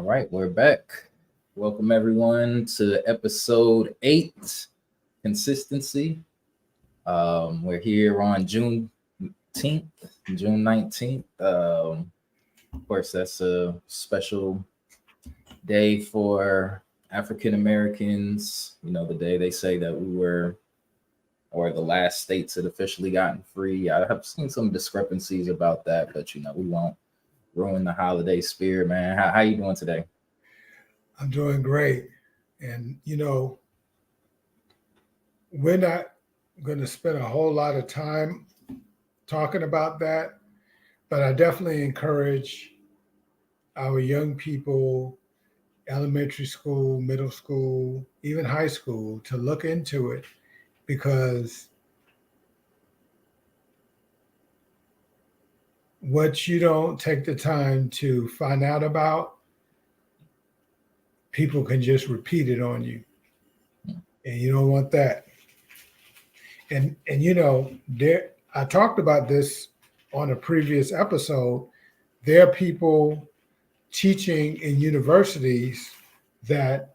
All right, we're back. Welcome everyone to episode 8, consistency. We're here on Juneteenth, June 19th. Of course, that's a special day for African Americans. You know, the day they say that we were, or the last states had officially gotten free. I have seen some discrepancies about that, but we won't ruin the holiday spirit, man. How you doing today? I'm doing great. And, we're not going to spend a whole lot of time talking about that, but I definitely encourage our young people, elementary school, middle school, even high school, to look into it because what you don't take the time to find out about, people can just repeat it on you. And you don't want that. And there I talked about this on a previous episode. There are people teaching in universities that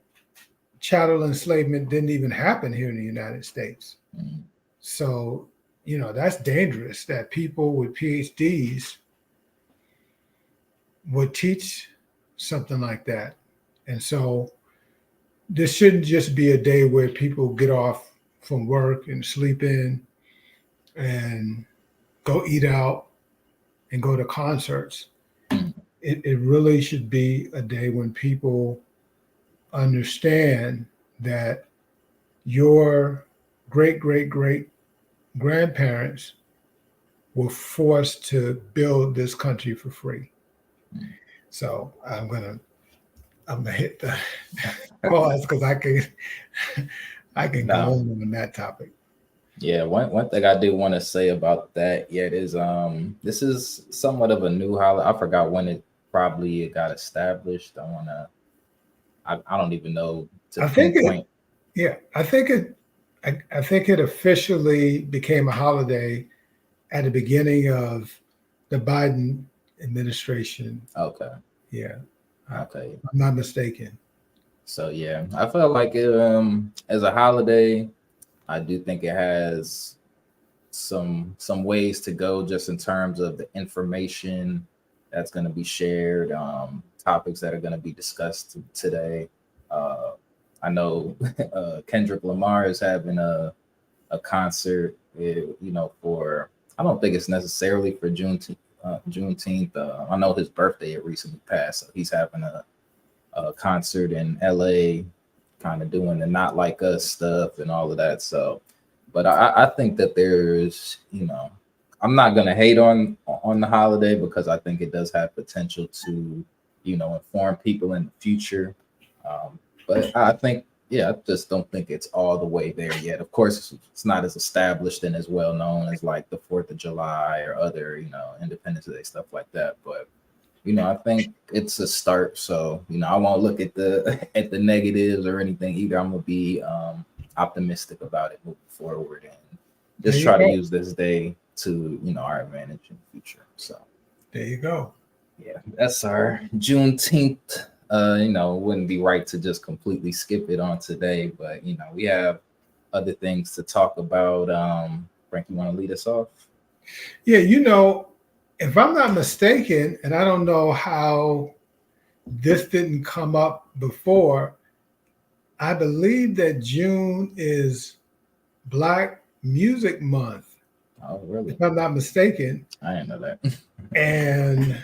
chattel enslavement didn't even happen here in the United States. Mm. So, that's dangerous that people with PhDs would teach something like that. And so this shouldn't just be a day where people get off from work and sleep in and go eat out and go to concerts. It really should be a day when people understand that your great, great, great grandparents were forced to build this country for free. So I'm gonna hit the pause because I can go No. on that topic. Yeah, one thing I do want to say about that yet is this is somewhat of a new holiday. I forgot when it probably got established. I don't even know to I think pinpoint. I think it officially became a holiday at the beginning of the Biden administration. Okay. Yeah, Okay. I'm not mistaken. So yeah, I felt like as a holiday, I do think it has some ways to go just in terms of the information that's going to be shared, topics that are going to be discussed today. Uh, I know Kendrick Lamar is having a concert, for I don't think it's necessarily for Juneteenth. I know his birthday had recently passed, so he's having a concert in LA, kind of doing the Not Like Us stuff and all of that. So, but I think that there's, I'm not gonna hate on the holiday because I think it does have potential to, inform people in the future. But I think, yeah, I just don't think it's all the way there yet. Of course, it's not as established and as well known as like the 4th of July or other, Independence Day stuff like that. But I think it's a start. So, I won't look at the at the negatives or anything either. I'm gonna be optimistic about it moving forward and There just you try to go. use this day to, our advantage in the future. So There you go. yeah, that's our Juneteenth. Wouldn't be right to just completely skip it on today, but we have other things to talk about. Frank, you want to lead us off? Yeah, if I'm not mistaken, and I don't know how this didn't come up before, I believe that June is Black Music Month, Oh, really? if I'm not mistaken. I didn't know that. And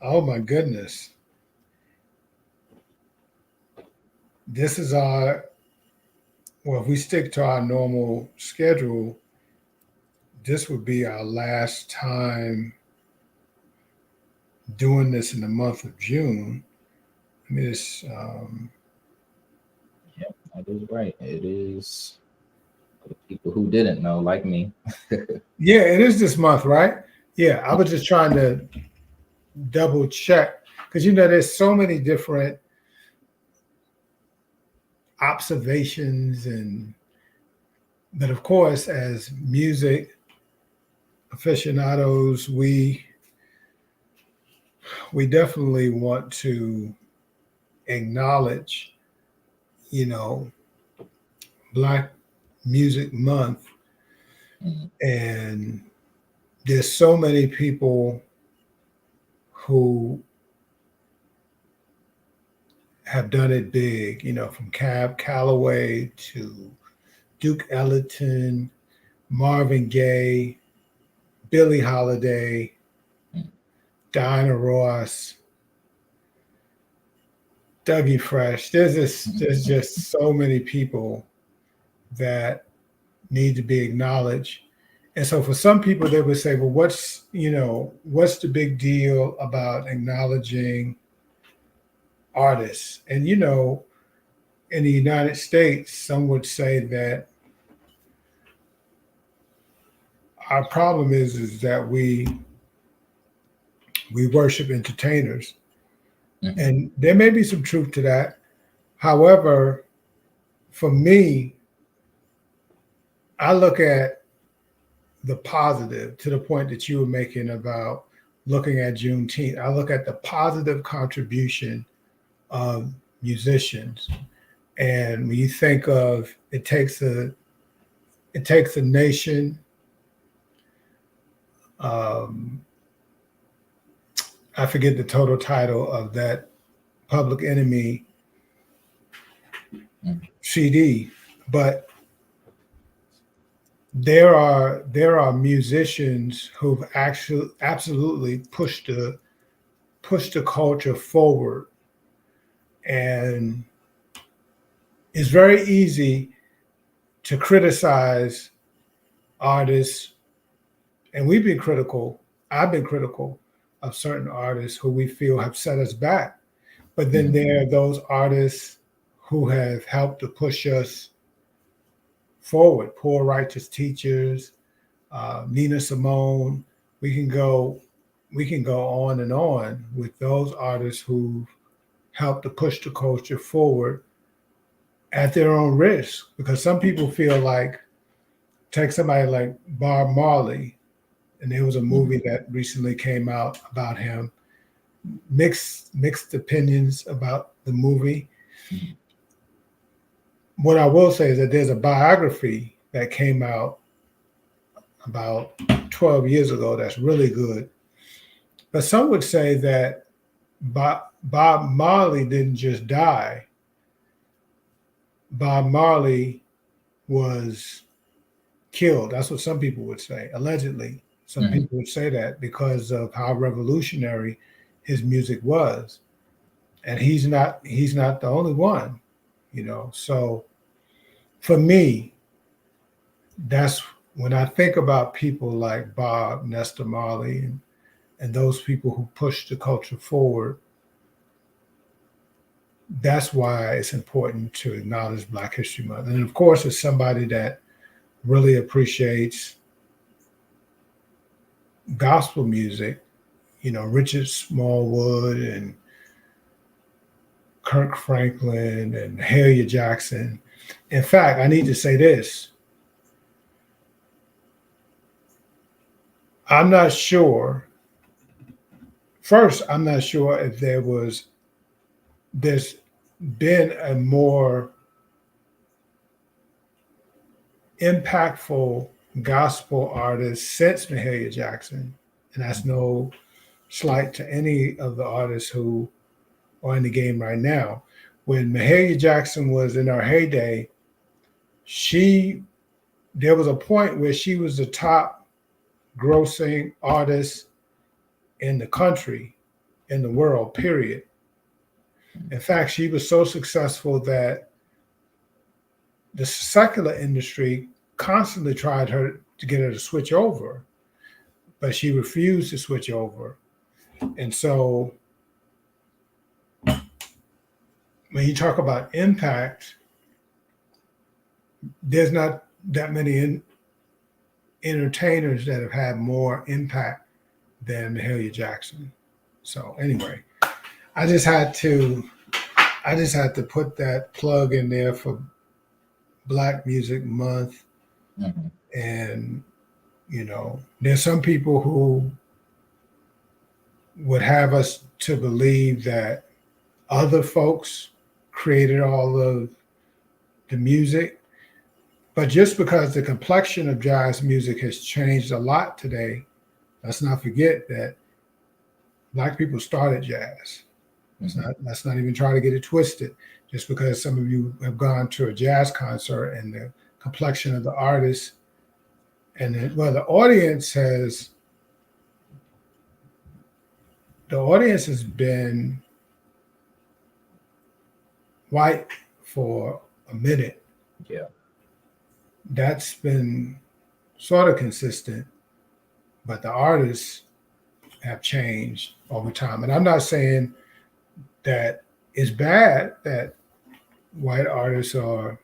oh my goodness, this is if we stick to our normal schedule, this would be our last time doing this in the month of June. I mean, it's Yep, that is right. It is for the people who didn't know, like me. yeah, it is this month, right? Yeah, I was just trying to double check because there's so many different observations but of course, as music aficionados, we we definitely want to acknowledge, you know, Black Music Month, Mhm. and there's so many people who have done it big, from Cab Calloway to Duke Ellington, Marvin Gaye, Billie Holiday, Mhm. Diana Ross, Dougie Fresh. There's just so many people that need to be acknowledged. And so for some people they would say, well, what's the big deal about acknowledging artists? And in the United States, some would say that our problem is that we worship entertainers. Mhm. And there may be some truth to that. However, for me, I look at the positive, to the point that you were making about looking at Juneteenth. I look at the positive contribution of musicians. And when you think of, it takes a nation. Um, I forget the total title of that Public Enemy Mhm. CD, but there are musicians who've actually absolutely pushed the culture forward. And it's very easy to criticize artists, and we've been critical. I've been critical of certain artists who we feel have set us back. But then Mhm. there are those artists who have helped to push us forward. Poor Righteous Teachers, Nina Simone. We can go, we can go on and on with those artists who helped to push the culture forward at their own risk. Because some people feel like, take somebody like Bob Marley, and there was a Mhm. movie that recently came out about him. Mixed opinions about the movie. Mhm. What I will say is that there's a biography that came out about 12 years ago that's really good. But some would say that Bob Marley didn't just die. Bob Marley was killed. That's what some people would say, allegedly. Some Mhm. people would say that because of how revolutionary his music was. And he's not the only one. So for me, that's when I think about people like Bob, Nestor Marley, and those people who push the culture forward. That's why it's important to acknowledge Black History Month. And of course, as somebody that really appreciates gospel music, Richard Smallwood and Kirk Franklin and Harriet Jackson. In fact, I need to say this. I'm not sure. First, I'm not sure if there's been a more impactful gospel artist since Mahalia Jackson. And that's no slight to any of the artists who are in the game right now. When Mahalia Jackson was in her heyday, she there was a point where she was the top grossing artist in the country, in the world, period. In fact, she was so successful that the secular industry constantly tried to get her to switch over, but she refused to switch over. And so when you talk about impact, there's not that many entertainers that have had more impact than Mahalia Jackson. So anyway, I just had to I just had to put that plug in there for Black Music Month. Mhm. And there's some people who would have us to believe that other folks created all of the music. But just because the complexion of jazz music has changed a lot today, let's not forget that Black people started jazz. Let's not even try to get it twisted. Just because some of you have gone to a jazz concert and the complexion of the artist and the audience has been white for a minute. Yeah. That's been sort of consistent, but the artists have changed over time. And I'm not saying that it's bad that white artists are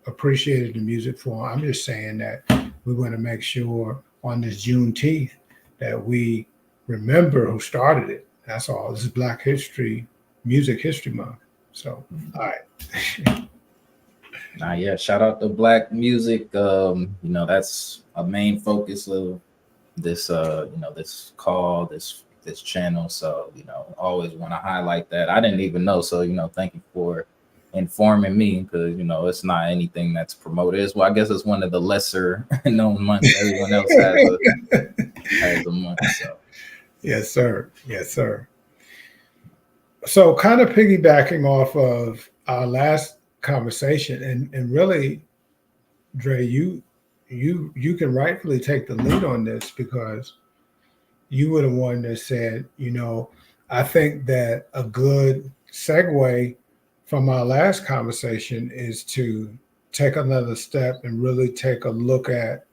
appreciated the music form. I'm just saying that we want to make sure on this Juneteenth that we remember who started it. That's all. This is Black History, Music History Month. So, all right. Yeah, shout out to Black music. That's a main focus of this this channel. So, always want to highlight that. I didn't even know. So, thank you for informing me, because it's not anything that's promoted. Well, I guess it's one of the lesser known months. Everyone else has a month. So Yes, sir. So kind of piggybacking off of our last conversation, and really, Dre, you can rightfully take the lead on this, because you were the one that said, I think that a good segue from our last conversation is to take another step and really take a look at,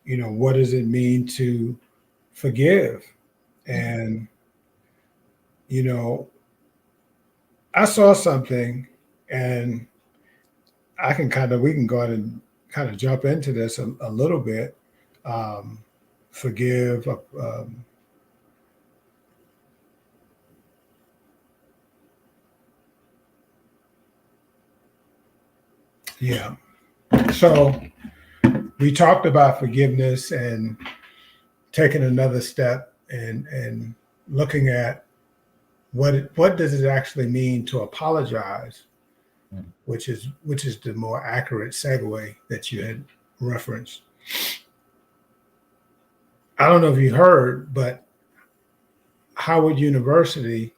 what does it mean to forgive? And, I saw something, and we can go ahead and kind of jump into this a little bit. Forgive. Yeah. So we talked about forgiveness and taking another step and looking at what does it actually mean to apologize, which is the more accurate segue that you had referenced. I don't know if you heard, but Howard University,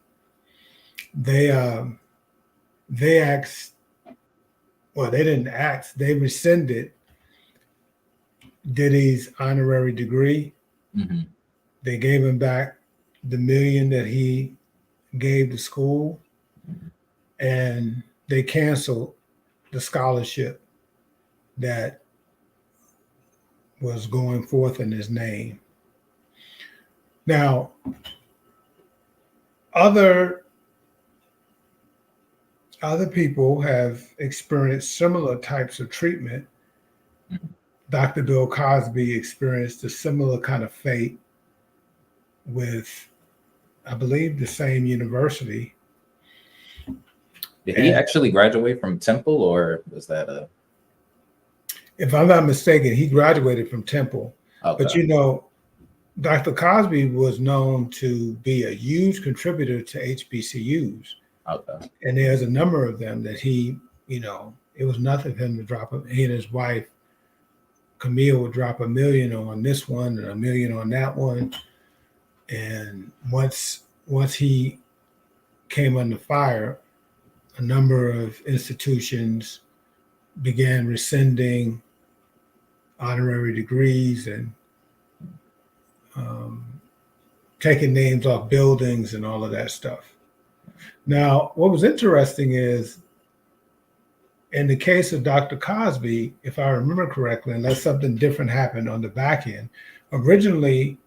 they asked, well, they didn't ask, they rescinded Diddy's honorary degree. Mm-hmm. They gave him back the $1 million that he gave the school, and they canceled the scholarship that was going forth in his name. Now, other people have experienced similar types of treatment. Dr. Bill Cosby experienced a similar kind of fate with, I believe, the same university. Did he actually graduate from Temple, or was that if I'm not mistaken, he graduated from Temple. Okay. But Dr. Cosby was known to be a huge contributor to HBCUs. Okay. And there's a number of them that he, it was nothing for him to drop. He and his wife, Camille, would drop $1 million on this one and $1 million on that one. And once he came under fire, a number of institutions began rescinding honorary degrees and taking names off buildings and all of that stuff. Now, what was interesting is, in the case of Dr. Cosby, if I remember correctly, unless something different happened on the back end, originally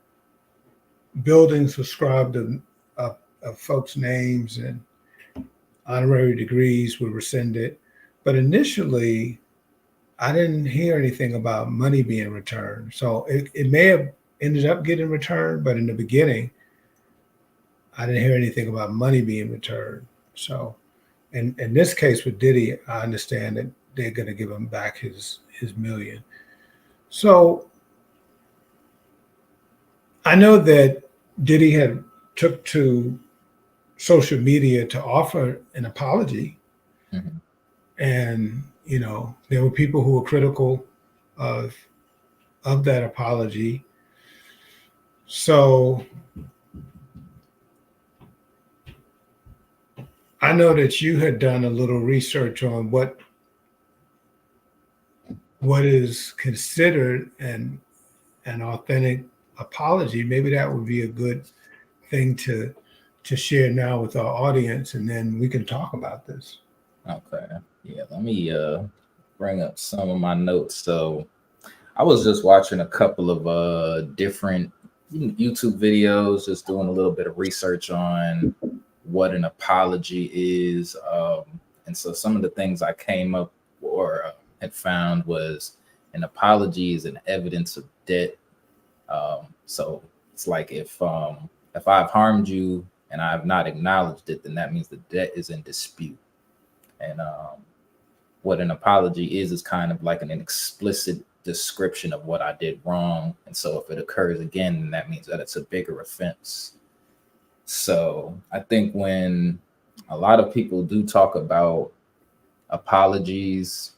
buildings were scrubbed of folks' names and honorary degrees were rescinded. But initially, I didn't hear anything about money being returned. So it may have ended up getting returned, but in the beginning, I didn't hear anything about money being returned. So in this case with Diddy, I understand that they're going to give him back his $1 million. So I know that Diddy had took to social media to offer an apology, Mhm. and there were people who were critical of that apology. So I know that you had done a little research on what is considered an authentic apology. Maybe that would be a good thing to share now with our audience, and then we can talk about this. Okay. Yeah, let me bring up some of my notes. So I was just watching a couple of different YouTube videos, just doing a little bit of research on what an apology is. And so some of the things I came up or had found was an apology is an evidence of debt. So it's like if I've harmed you and I have not acknowledged it, then that means the debt is in dispute. And what an apology is kind of like an explicit description of what I did wrong. And so if it occurs again, then that means that it's a bigger offense. So I think when a lot of people do talk about apologies,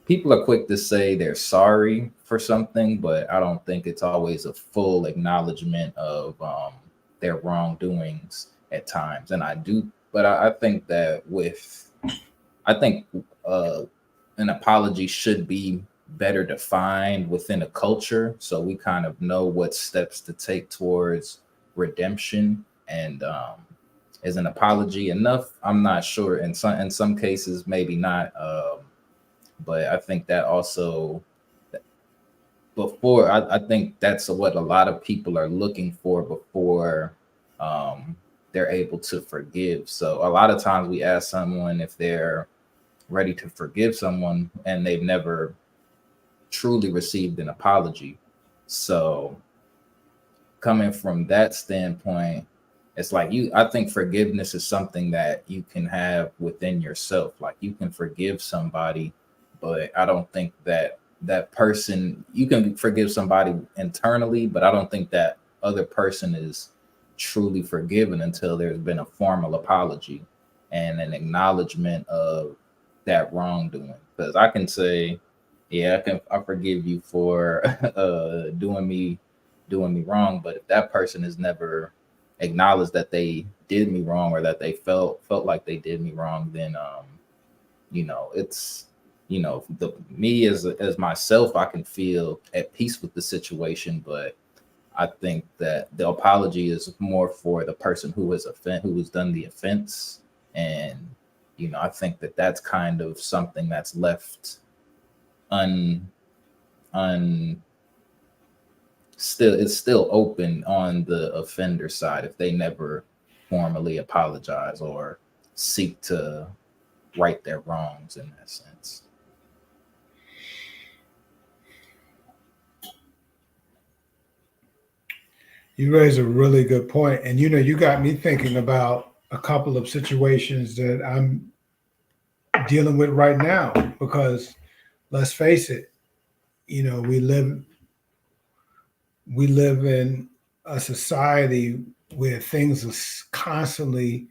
people are quick to say they're sorry for something, but I don't think it's always a full acknowledgement of their wrongdoings at times. And I do, but I think that I think uh, an apology should be better defined within a culture, so we kind of know what steps to take towards redemption. And is an apology enough? I'm not sure. In some cases, maybe not. But I think that also I think that's what a lot of people are looking for before um, they're able to forgive. So a lot of times we ask someone if they're ready to forgive someone and they've never truly received an apology. So coming from that standpoint, it's like I think forgiveness is something that you can have within yourself. Like you can forgive somebody, but I don't think that that person, you can forgive somebody internally, but I don't think that other person is truly forgiven until there's been a formal apology and an acknowledgement of that wrongdoing. Because I can say, yeah, I forgive you for doing me wrong, but if that person has never acknowledged that they did me wrong or that they felt like they did me wrong, then it's the me as myself, I can feel at peace with the situation, but I think that the apology is more for the person who has done the offense. And I think that that's kind of something that's left un un still it's still open on the offender side if they never formally apologize or seek to right their wrongs in that sense. You raise a really good point, and you got me thinking about a couple of situations that I'm dealing with right now. Because let's face it, you know, we live we live in a society where things are constantly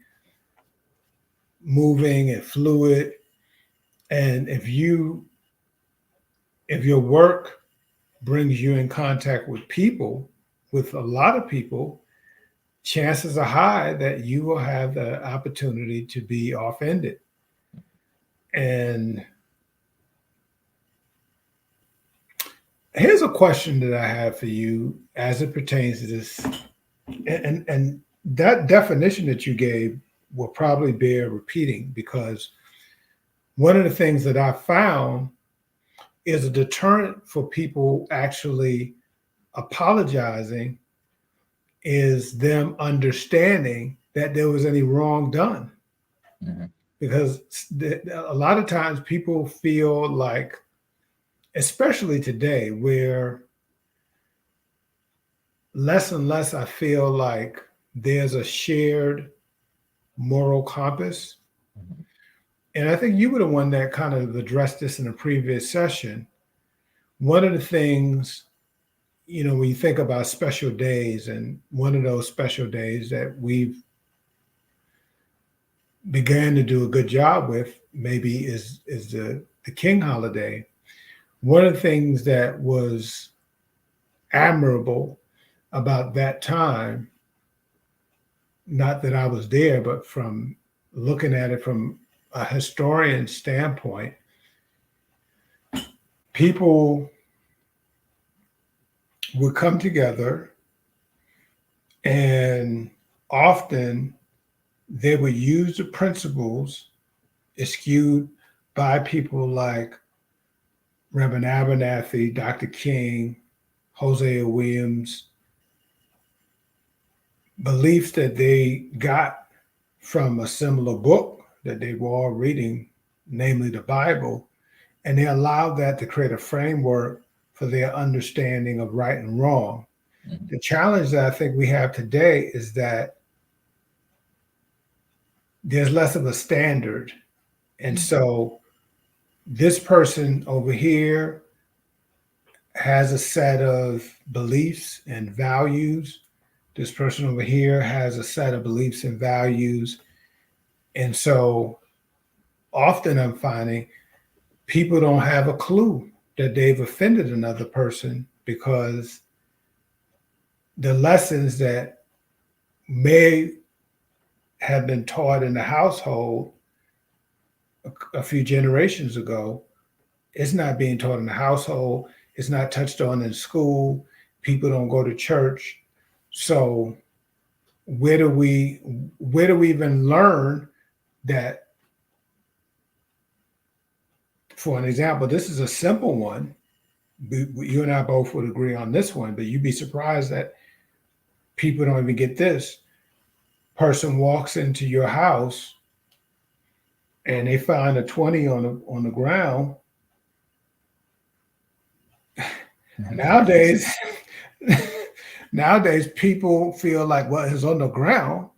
moving and fluid. And if your work brings you in contact with people, with a lot of people, chances are high that you will have the opportunity to be offended. And here's a question that I have for you as it pertains to this. And that definition that you gave will probably bear repeating, because one of the things that I found is a deterrent for people actually apologizing is them understanding that there was any wrong done. Mhm. Because a lot of times people feel like, especially today, where less and less I feel like there's a shared moral compass. Mhm. And I think you were the one that kind of addressed this in a previous session. One of the things, when you think about special days, and one of those special days that we've began to do a good job with maybe is the King holiday. One of the things that was admirable about that time, not that I was there, but from looking at it from a historian standpoint, people would come together and often they would use the principles eschewed by people like Reverend Abernathy, Dr. King, Hosea Williams, beliefs that they got from a similar book that they were all reading, namely the Bible, and they allowed that to create a framework for their understanding of right and wrong. Mhm. The challenge that I think we have today is that there's less of a standard. And Mhm. so this person over here has a set of beliefs and values. This person over here has a set of beliefs and values. And so often I'm finding people don't have a clue that they've offended another person because the lessons that may have been taught in the household a few generations ago is not being taught in the household. It's not touched on in school. People don't go to church. So where do we even learn that? For an example, this is a simple one. You and I both would agree on this one, but you'd be surprised that people don't even get this. Person walks into your house and they find a 20 on the ground. Nowadays, nowadays people feel like, well, it's on the ground.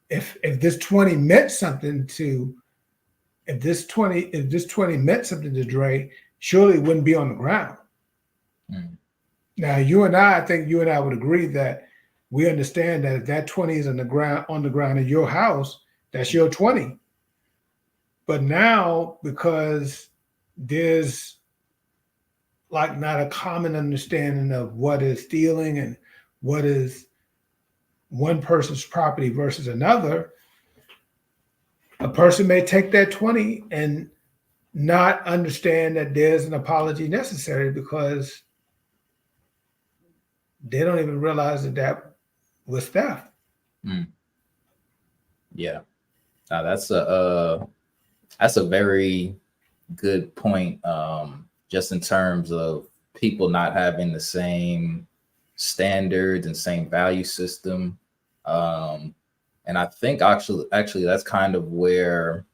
If this 20 meant something to if this 20 meant something to Dre, surely it wouldn't be on the ground. Mhm. Now I think you and I would agree that we understand that if that 20 is on the ground in your house, that's your 20. But now, because there's like not a common understanding of what is stealing and what is one person's property versus another, a person may take that 20 and not understand that there's an apology necessary because they don't even realize that that was theft. Mm. Yeah. That's a very good point. Just in terms of people not having the same standards and same value system. Um, and I think actually that's kind of where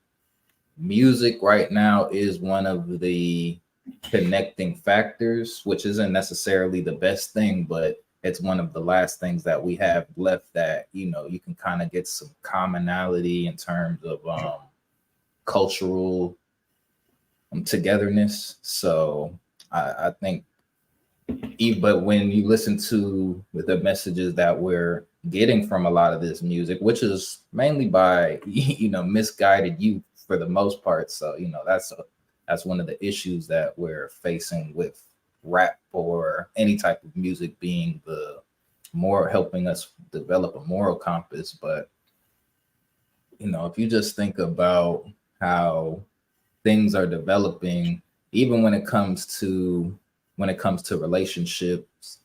music right now is one of the connecting factors, which isn't necessarily the best thing, but it's one of the last things that we have left that, you can kind of get some commonality in terms of cultural togetherness. So I think, but when you listen to the messages that we're getting from a lot of this music, which is mainly by misguided youth for the most part, so that's one of the issues that we're facing with rap or any type of music being the more helping us develop a moral compass. But if you just think about how things are developing, even when it comes to relationships.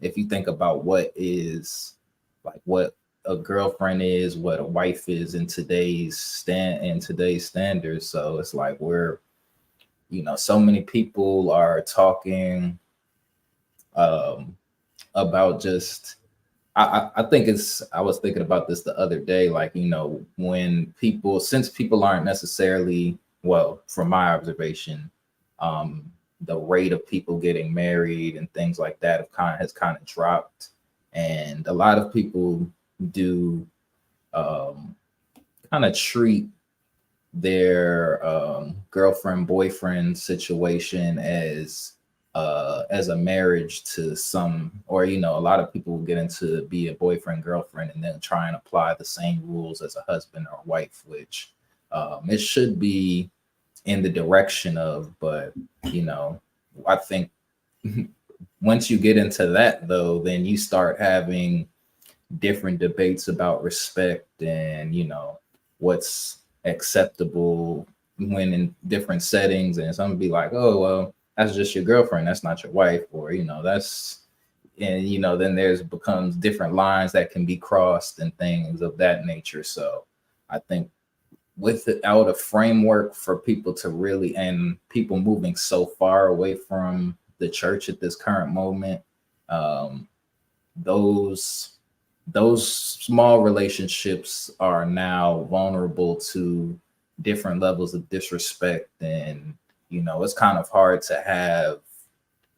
If you think about what a girlfriend is, what a wife is in today's standards. So it's like so many people are talking um, about just. I think I was thinking about this the other day, like, since people aren't necessarily, well, from my observation, the rate of people getting married and things like that has kind of dropped. And a lot of people do um, kind of treat their girlfriend boyfriend situation as as a marriage to some, or a lot of people will get into be a boyfriend girlfriend and then try and apply the same rules as a husband or wife, which it should be in the direction of, but I think once you get into that though, then you start having different debates about respect and what's acceptable when in different settings, and some be like, oh well, that's just your girlfriend, that's not your wife, or that's, and then there's becomes different lines that can be crossed and things of that nature. So I think without a framework for people to really, and people moving so far away from the church at this current moment, um, those small relationships are now vulnerable to different levels of disrespect, and it's kind of hard to have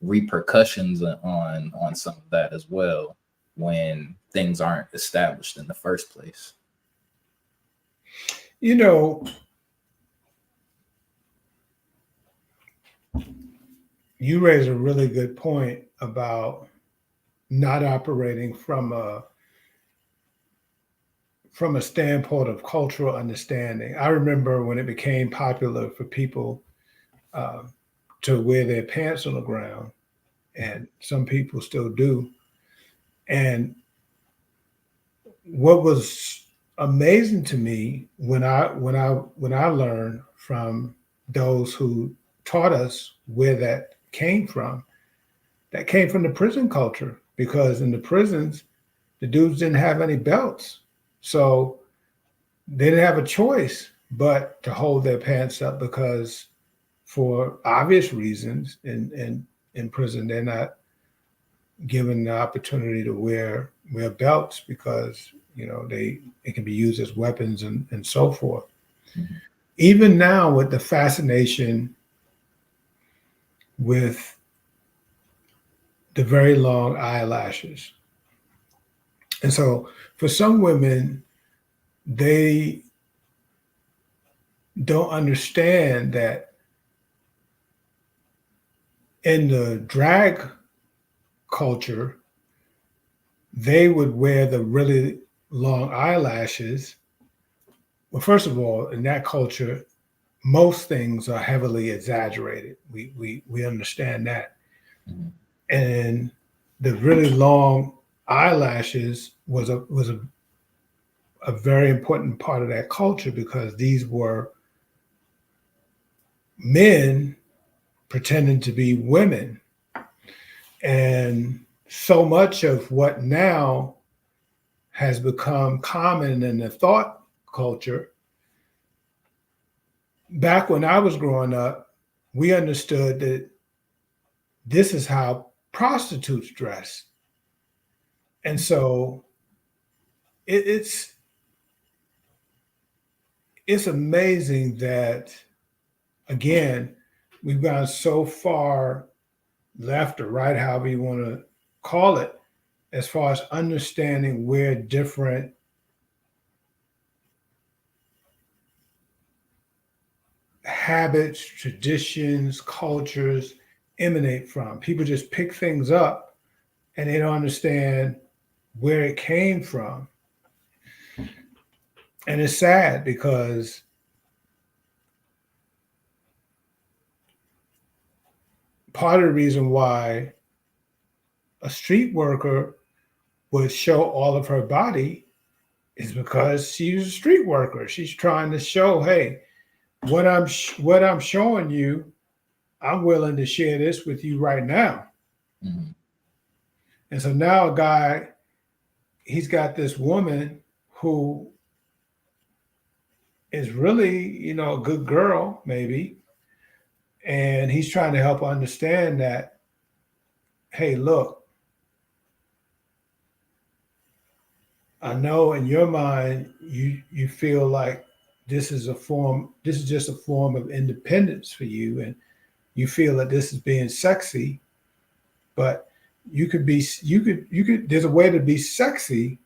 repercussions on some of that as well when things aren't established in the first place. You raise a really good point about not operating from a standpoint of cultural understanding. I remember when it became popular for people uh, to wear their pants on the ground, and some people still do. And what was amazing to me when I learned from those who taught us where that came from the prison culture, because in the prisons the dudes didn't have any belts, so they didn't have a choice but to hold their pants up, because for obvious reasons in prison they're not given the opportunity to wear belts, because they it can be used as weapons and so forth. Mhm. Even now, with the fascination with the very long eyelashes, and so for some women, they don't understand that in the drag culture they would wear the really long eyelashes. Well, first of all, in that culture, most things are heavily exaggerated. We understand that. Mhm. And the really long eyelashes was a very important part of that culture, because these were men pretending to be women. And so much of what now has become common in the thought culture, back when I was growing up, we understood that this is how prostitutes dress. And so it's it's amazing that, again, we've gone so far left or right, however you want to call it, as far as understanding where different habits, traditions, cultures emanate from. People just pick things up and they don't understand where it came from. And it's sad, because part of the reason why a street worker would show all of her body is because she's a street worker. She's trying to show, hey, what I'm showing you, I'm willing to share this with you right now. Mhm. And so now a guy, he's got this woman who is really, a good girl, maybe, and he's trying to help her understand that, hey, look, I know in your mind you feel like this is just a form of independence for you, and you feel that this is being sexy, but you could there's a way to be sexy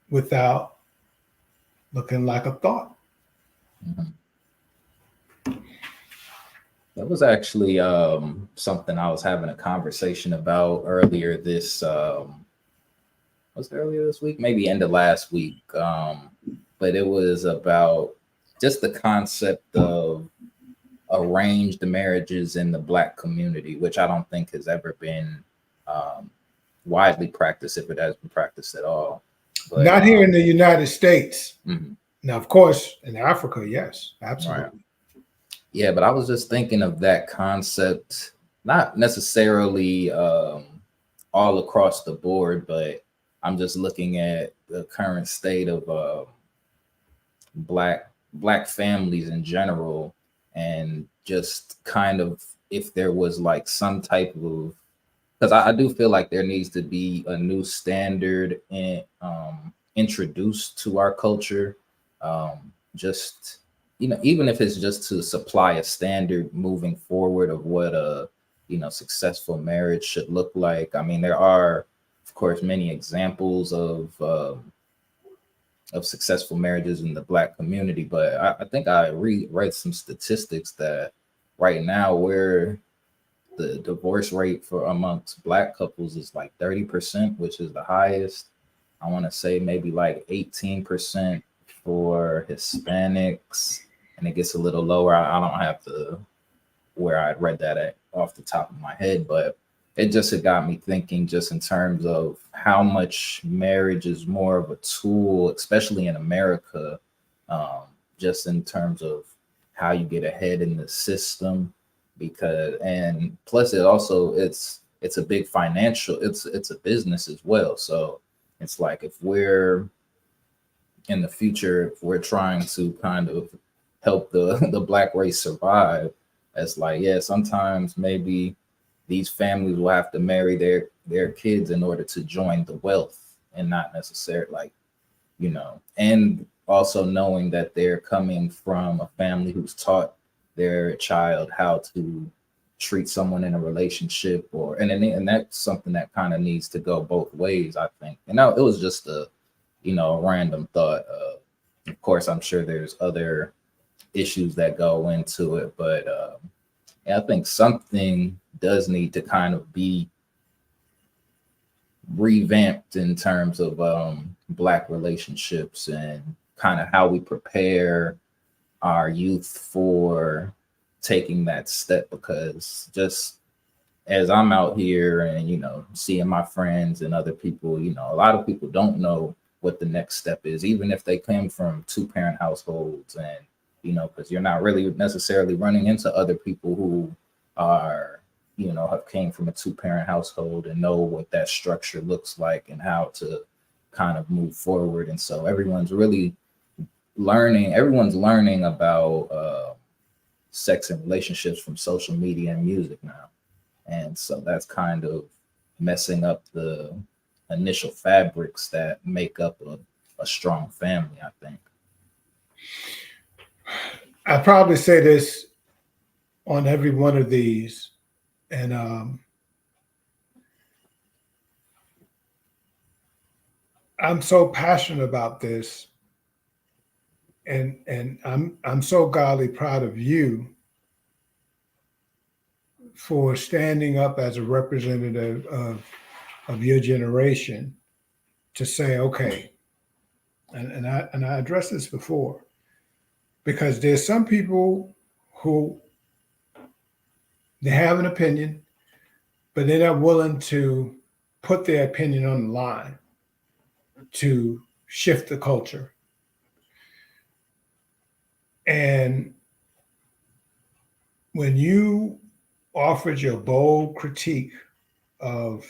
without looking like a thought. Mhm. That was actually something I was having a conversation about earlier this was it earlier this week? Maybe end of last week. But it was about just the concept of arranged marriages in the Black community, which I don't think has ever been um, widely practiced, if it has been practiced at all. But Not here in the United States. mhm, Now, of course, in Africa, yes, right. absolutely. Yeah, but I was just thinking of that concept, not necessarily all across the board, but I'm just looking at the current state of black families in general, and just kind of if there was like some type of, because I do feel like there needs to be a new standard introduced to our culture. Just even if it's just to supply a standard moving forward of what a successful marriage should look like. I mean, there are, of course, many examples of successful marriages in the Black community, but I think I read some statistics that right now where the divorce rate for amongst Black couples is like 30%, which is the highest. I want to say maybe like 18% for Hispanics, and it gets a little lower. I don't have the where I read that at off the top of my head, but it got me thinking just in terms of how much marriage is more of a tool, especially in America, um, just in terms of how you get ahead in the system. Because and plus it also it's a big financial, it's a business as well. So it's like if we're in the future, if we're trying to kind of help the Black race survive, it's like, yeah, sometimes maybe these families will have to marry their kids in order to join the wealth, and not necessarily like, and also knowing that they're coming from a family who's taught their child how to treat someone in a relationship, and that's something that kind of needs to go both ways, I think. And now it was just a random thought. Of course, I'm sure there's other issues that go into it, but yeah, I think something does need to kind of be revamped in terms of Black relationships and kind of how we prepare our youth for taking that step. Because just as I'm out here and seeing my friends and other people, a lot of people don't know what the next step is, even if they came from two-parent households. And because you're not really necessarily running into other people who are have came from a two-parent household and know what that structure looks like and how to kind of move forward. And so everyone's learning about sex and relationships from social media and music now. And so that's kind of messing up the initial fabrics that make up a strong family, I think. I probably say this on every one of these, and I'm so passionate about this, and I'm so godly proud of you for standing up as a representative of your generation to say, okay, and I addressed this before, because there's some people who they have an opinion, but they're not willing to put their opinion on the line to shift the culture. And when you offered your bold critique of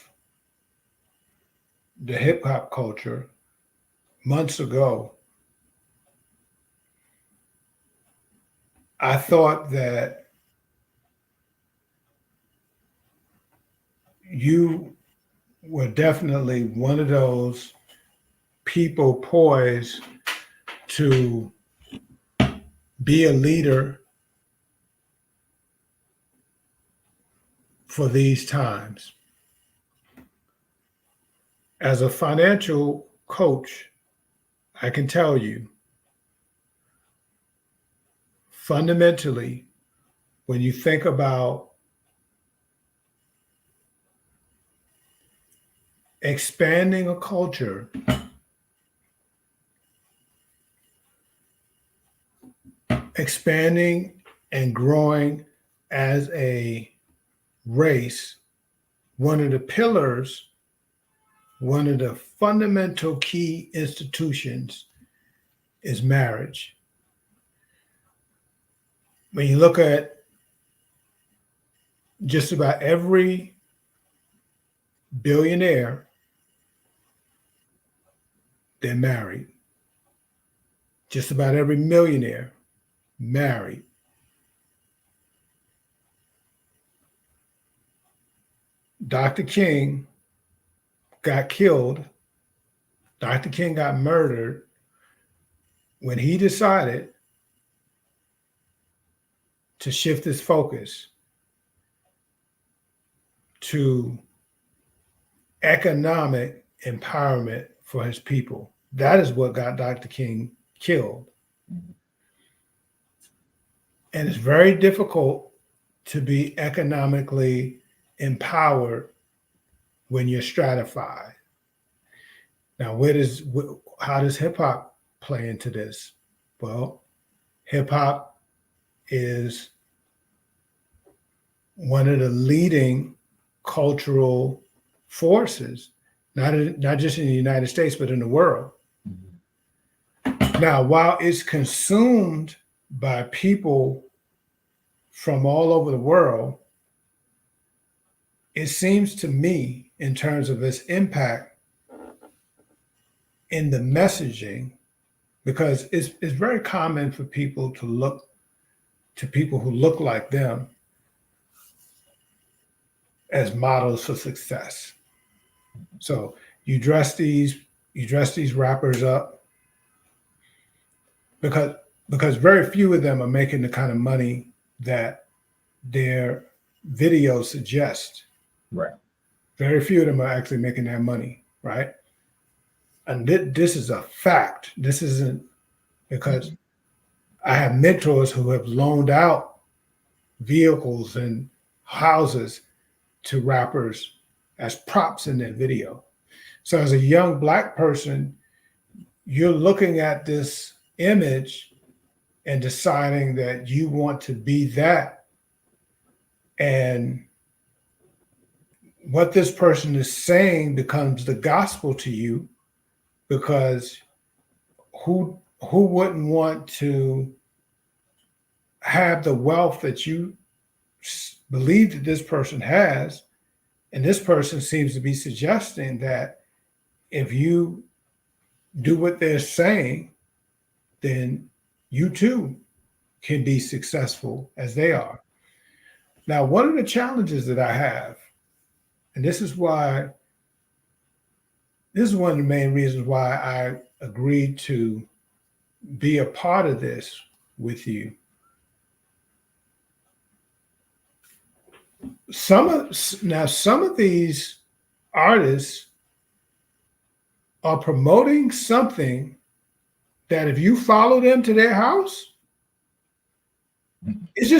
the hip hop culture months ago, I thought that you were definitely one of those people poised to be a leader for these times. As a financial coach, I can tell you fundamentally when you think about expanding a culture, expanding and growing as a race, one of the pillars, one of the fundamental key institutions is marriage. When you look at just about every billionaire, they're married. Just about every millionaire, married. Dr. King got killed. Dr. King got murdered when he decided to shift his focus to economic empowerment for his people. That is what got Dr. King killed. And it's very difficult to be economically empowered when you're stratified. Now, how does hip hop play into this? Well, hip hop is one of the leading cultural forces, not just in the United States, but in the world. Now, while it's consumed by people from all over the world, it seems to me, in terms of its impact in the messaging, because it's very common for people to look to people who look like them as models for success. So you dress these rappers up because very few of them are making the kind of money that their videos suggest. Right. Very few of them are actually making that money, right? And this is a fact. This isn't because I have mentors who have loaned out vehicles and houses to rappers as props in their video. So as a young Black person, you're looking at this image and deciding that you want to be that. And what this person is saying becomes the gospel to you, because who wouldn't want to have the wealth that you believe that this person has? And this person seems to be suggesting that if you do what they're saying, then you too can be successful as they are. Now, one of the challenges that I have, and this is one of the main reasons why I agreed to be a part of this with you. Some of these artists are promoting something that if you follow them to their house, it's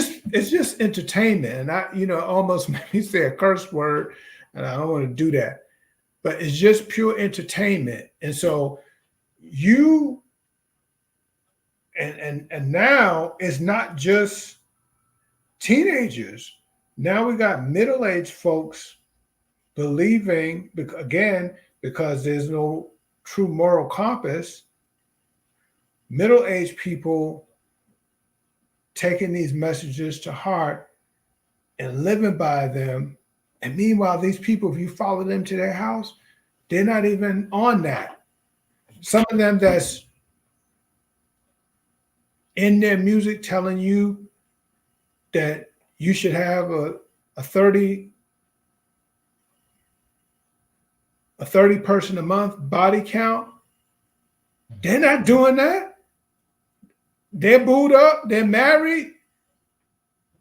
just entertainment. And I almost made me say a curse word, and I don't want to do that. But it's just pure entertainment. And so and now it's not just teenagers. Now we got middle-aged folks believing, again, because there's no true moral compass, middle-aged people taking these messages to heart and living by them. And meanwhile, these people, if you follow them to their house, they're not even on that. Some of them that's in their music telling you that you should have a 30 person a month body count. They're not doing that. They're booed up, they're married.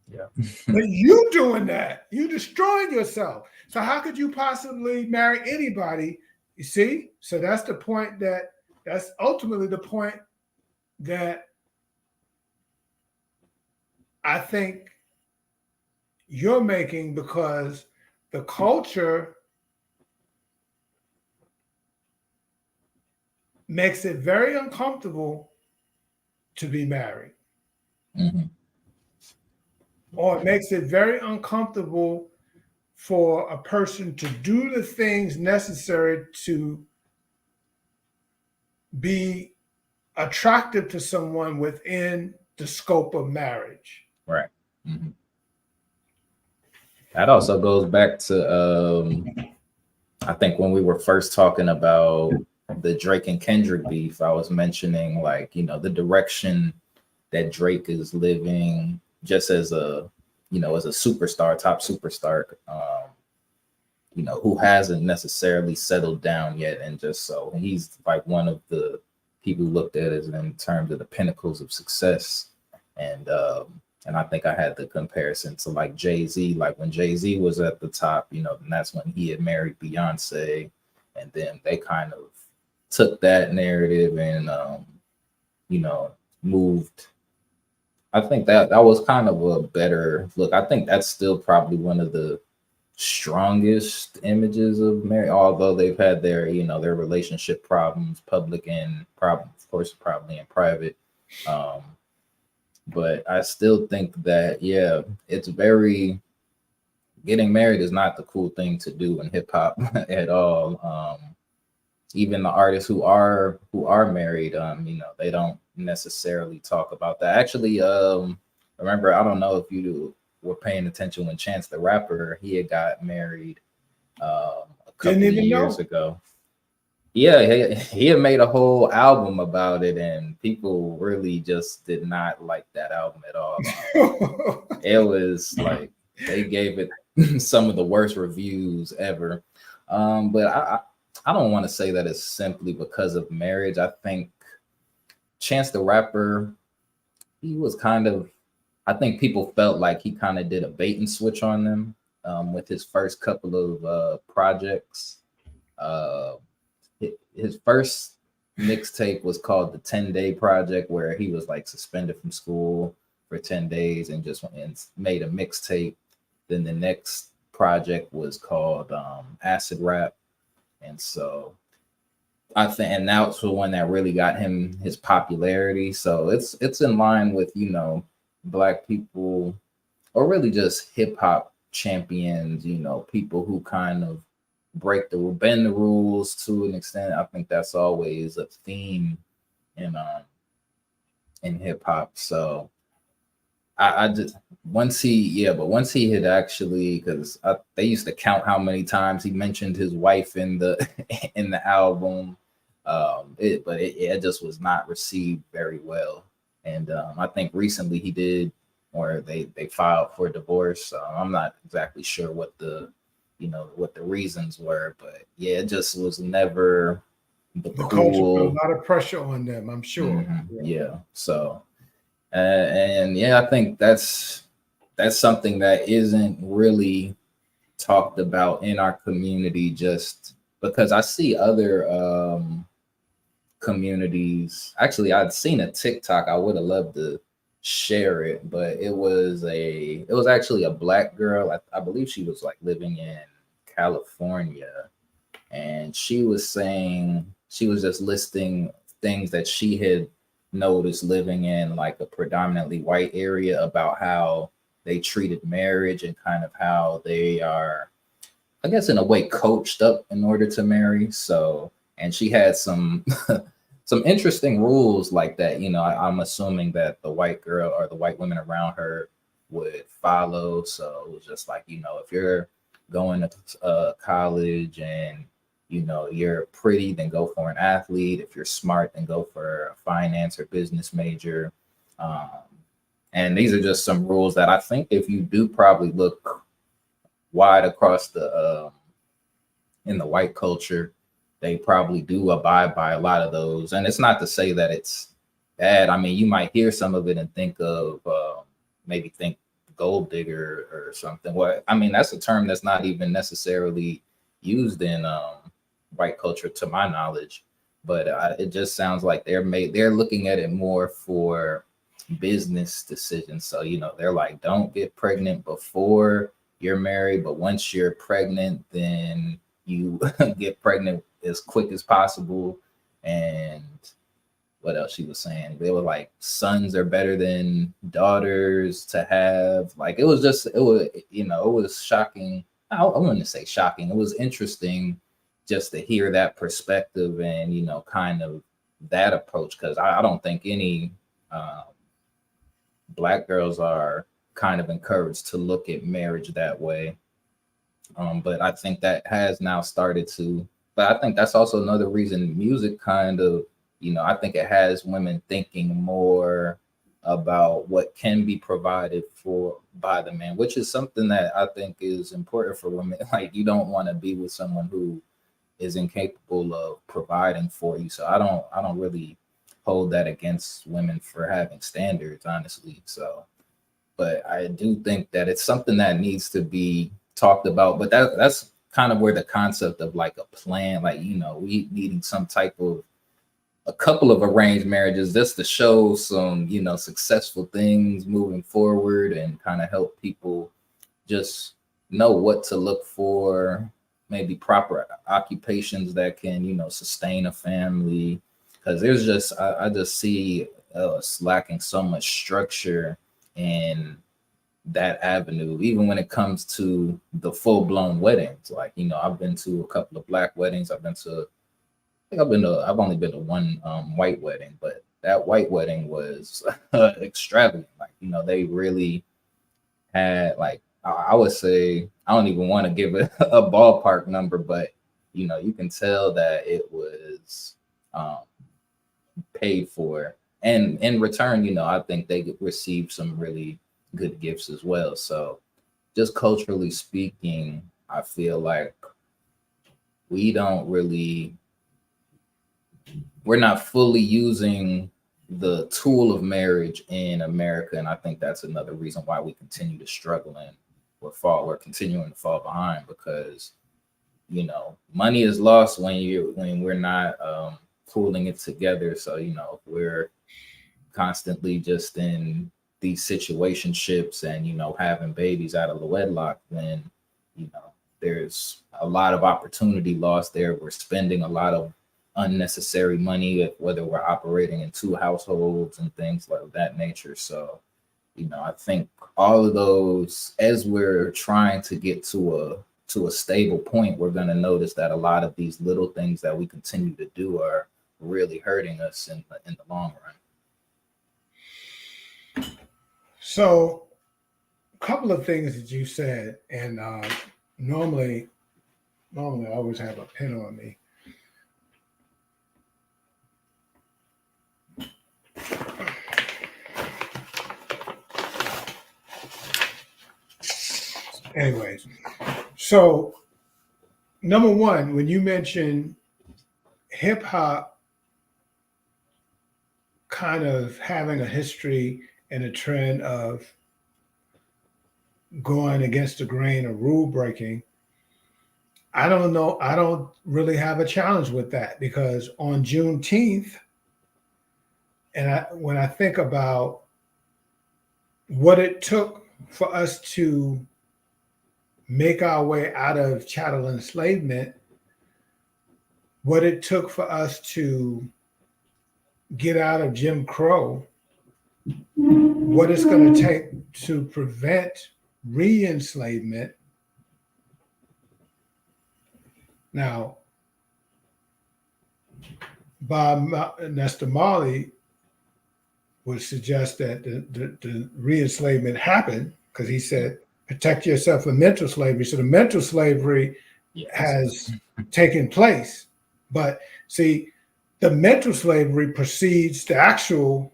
Yeah. But you doing that, you destroying yourself. So how could you possibly marry anybody? You see? So that's ultimately the point that I think you're making because the culture makes it very uncomfortable to be married, Mhm. or it makes it very uncomfortable for a person to do the things necessary to be attractive to someone within the scope of marriage. Right. Mhm. That also goes back to I think when we were first talking about the Drake and Kendrick beef, I was mentioning like, the direction that Drake is living just as a, as a superstar, top superstar, who hasn't necessarily settled down yet. And just so he's like one of the people looked at as in terms of the pinnacles of success. And I think I had the comparison to like Jay-Z, like when Jay-Z was at the top, and that's when he had married Beyonce. And then they kind of took that narrative and, moved. I think that was kind of a better look. I think that's still probably one of the strongest images of Mary, although they've had their relationship problems, public and problem, of course, probably in private. Um, but I still think that it's very getting married is not the cool thing to do in hip hop at all. Even the artists who are married, they don't necessarily talk about that. Actually, remember, I don't know if you were paying attention when Chance the Rapper, he had got married a Didn't couple of even years know. ago. Yeah, he had made a whole album about it, and people really just did not like that album at all. It was like they gave it some of the worst reviews ever. But I don't want to say that it's simply because of marriage. I think Chance the Rapper, he was kind of, I think people felt like he kind of did a bait and switch on them with his first couple of projects. Uh, his first mixtape was called the 10-Day Project, where he was like suspended from school for 10 days and just went and made a mixtape. Then the next project was called Acid Rap. And so I think, and that's the one that really got him his popularity. So it's in line with black people, or really just hip hop champions. People who kind of bend the rules to an extent. I think that's always a theme in hip hop. So I just once he had actually, because they used to count how many times he mentioned his wife in the in the album. It just was not received very well. And I think recently he did, or they filed for divorce. I'm not exactly sure what the reasons were, but yeah, it just was never the The culture put a cool. lot of pressure on them, I'm sure. Yeah. So and yeah, I think that's something that isn't really talked about in our community, just because I see other communities. Actually, I'd seen a TikTok. I would have loved to share it, but it was actually a black girl. I believe she was like living in California, and she was saying, she was just listing things that she had noticed living in like a predominantly white area about how they treated marriage and kind of how they are, I guess, in a way coached up in order to marry. So, and she had some some interesting rules like that. I'm assuming that the white girl or the white women around her would follow. So it was just like, if you're going to college and you're pretty, then go for an athlete. If you're smart, then go for a finance or business major. Um, and these are just some rules that I think if you do probably look wide across the in the white culture, they probably do abide by a lot of those. And it's not to say that it's bad. I mean, you might hear some of it and think of maybe think gold digger or something. Well, I mean, that's a term that's not even necessarily used in white culture, to my knowledge. But it just sounds like they're looking at it more for business decisions. So, they're like, don't get pregnant before you're married, but once you're pregnant, then you get pregnant as quick as possible. And what else she was saying? They were like, sons are better than daughters to have. Like, it was shocking. I wouldn't say shocking. It was interesting just to hear that perspective and, kind of that approach. Cause I don't think any Black girls are kind of encouraged to look at marriage that way. But I think that has now started to, but I think that's also another reason music kind of, I think it has women thinking more about what can be provided for by the man, which is something that I think is important for women. Like, you don't want to be with someone who is incapable of providing for you. So I don't really hold that against women for having standards, honestly. So, but I do think that it's something that needs to be talked about. But that's kind of where the concept of like a plan, like, we needing some type of a couple of arranged marriages just to show some, successful things moving forward and kind of help people just know what to look for, maybe proper occupations that can, sustain a family. Because there's just, I just see us lacking so much structure in that avenue, even when it comes to the full blown weddings. Like, I've been to a couple of Black weddings. I've only been to one white wedding, but that white wedding was extravagant. Like, they really had, like, I would say, I don't even want to give it a ballpark number, but you can tell that it was paid for, and in return, I think they received some really good gifts as well. So, just culturally speaking, I feel like we don't really, we're not fully using the tool of marriage in America, and I think that's another reason why we continue to struggle and we're continuing to fall behind, because money is lost when we're not pooling it together. So, if we're constantly just in these situationships and, having babies out of the wedlock, then there's a lot of opportunity lost there. We're spending a lot of unnecessary money, whether we're operating in two households and things like that nature. So, I think all of those, as we're trying to get to a stable point, we're going to notice that a lot of these little things that we continue to do are really hurting us in the long run. So, a couple of things that you said, and normally I always have a pen on me. Anyways, so number one, when you mention hip hop kind of having a history and a trend of going against the grain or rule breaking, I don't know. I don't really have a challenge with that, because on Juneteenth, and when I think about what it took for us to make our way out of chattel enslavement, what it took for us to get out of Jim Crow, what it's going to take to prevent re-enslavement. Now, Bob Nestor Marley would suggest that the re-enslavement happened because he said, protect yourself from mental slavery. So the mental slavery has taken place. But see, the mental slavery precedes the actual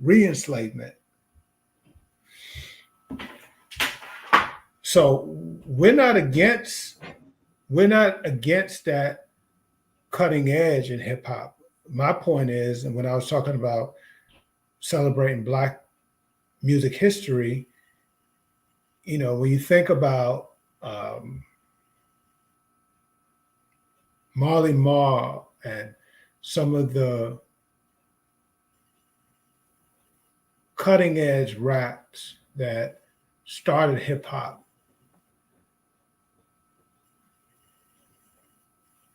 re-enslavement. So we're not against that cutting edge in hip hop. My point is, and when I was talking about celebrating Black music history, when you think about Marley Marl and some of the cutting edge raps that started hip hop,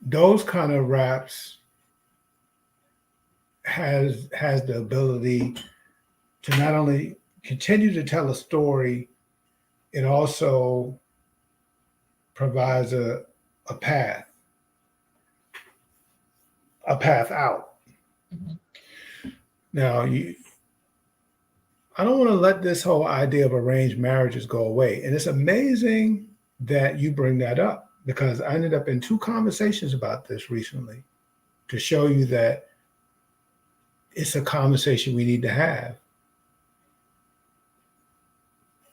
those kind of raps has the ability to not only continue to tell a story, it also provides a path, a path out. Mhm. Now, I don't want to let this whole idea of arranged marriages go away. And it's amazing that you bring that up because I ended up in 2 conversations about this recently to show you that it's a conversation we need to have.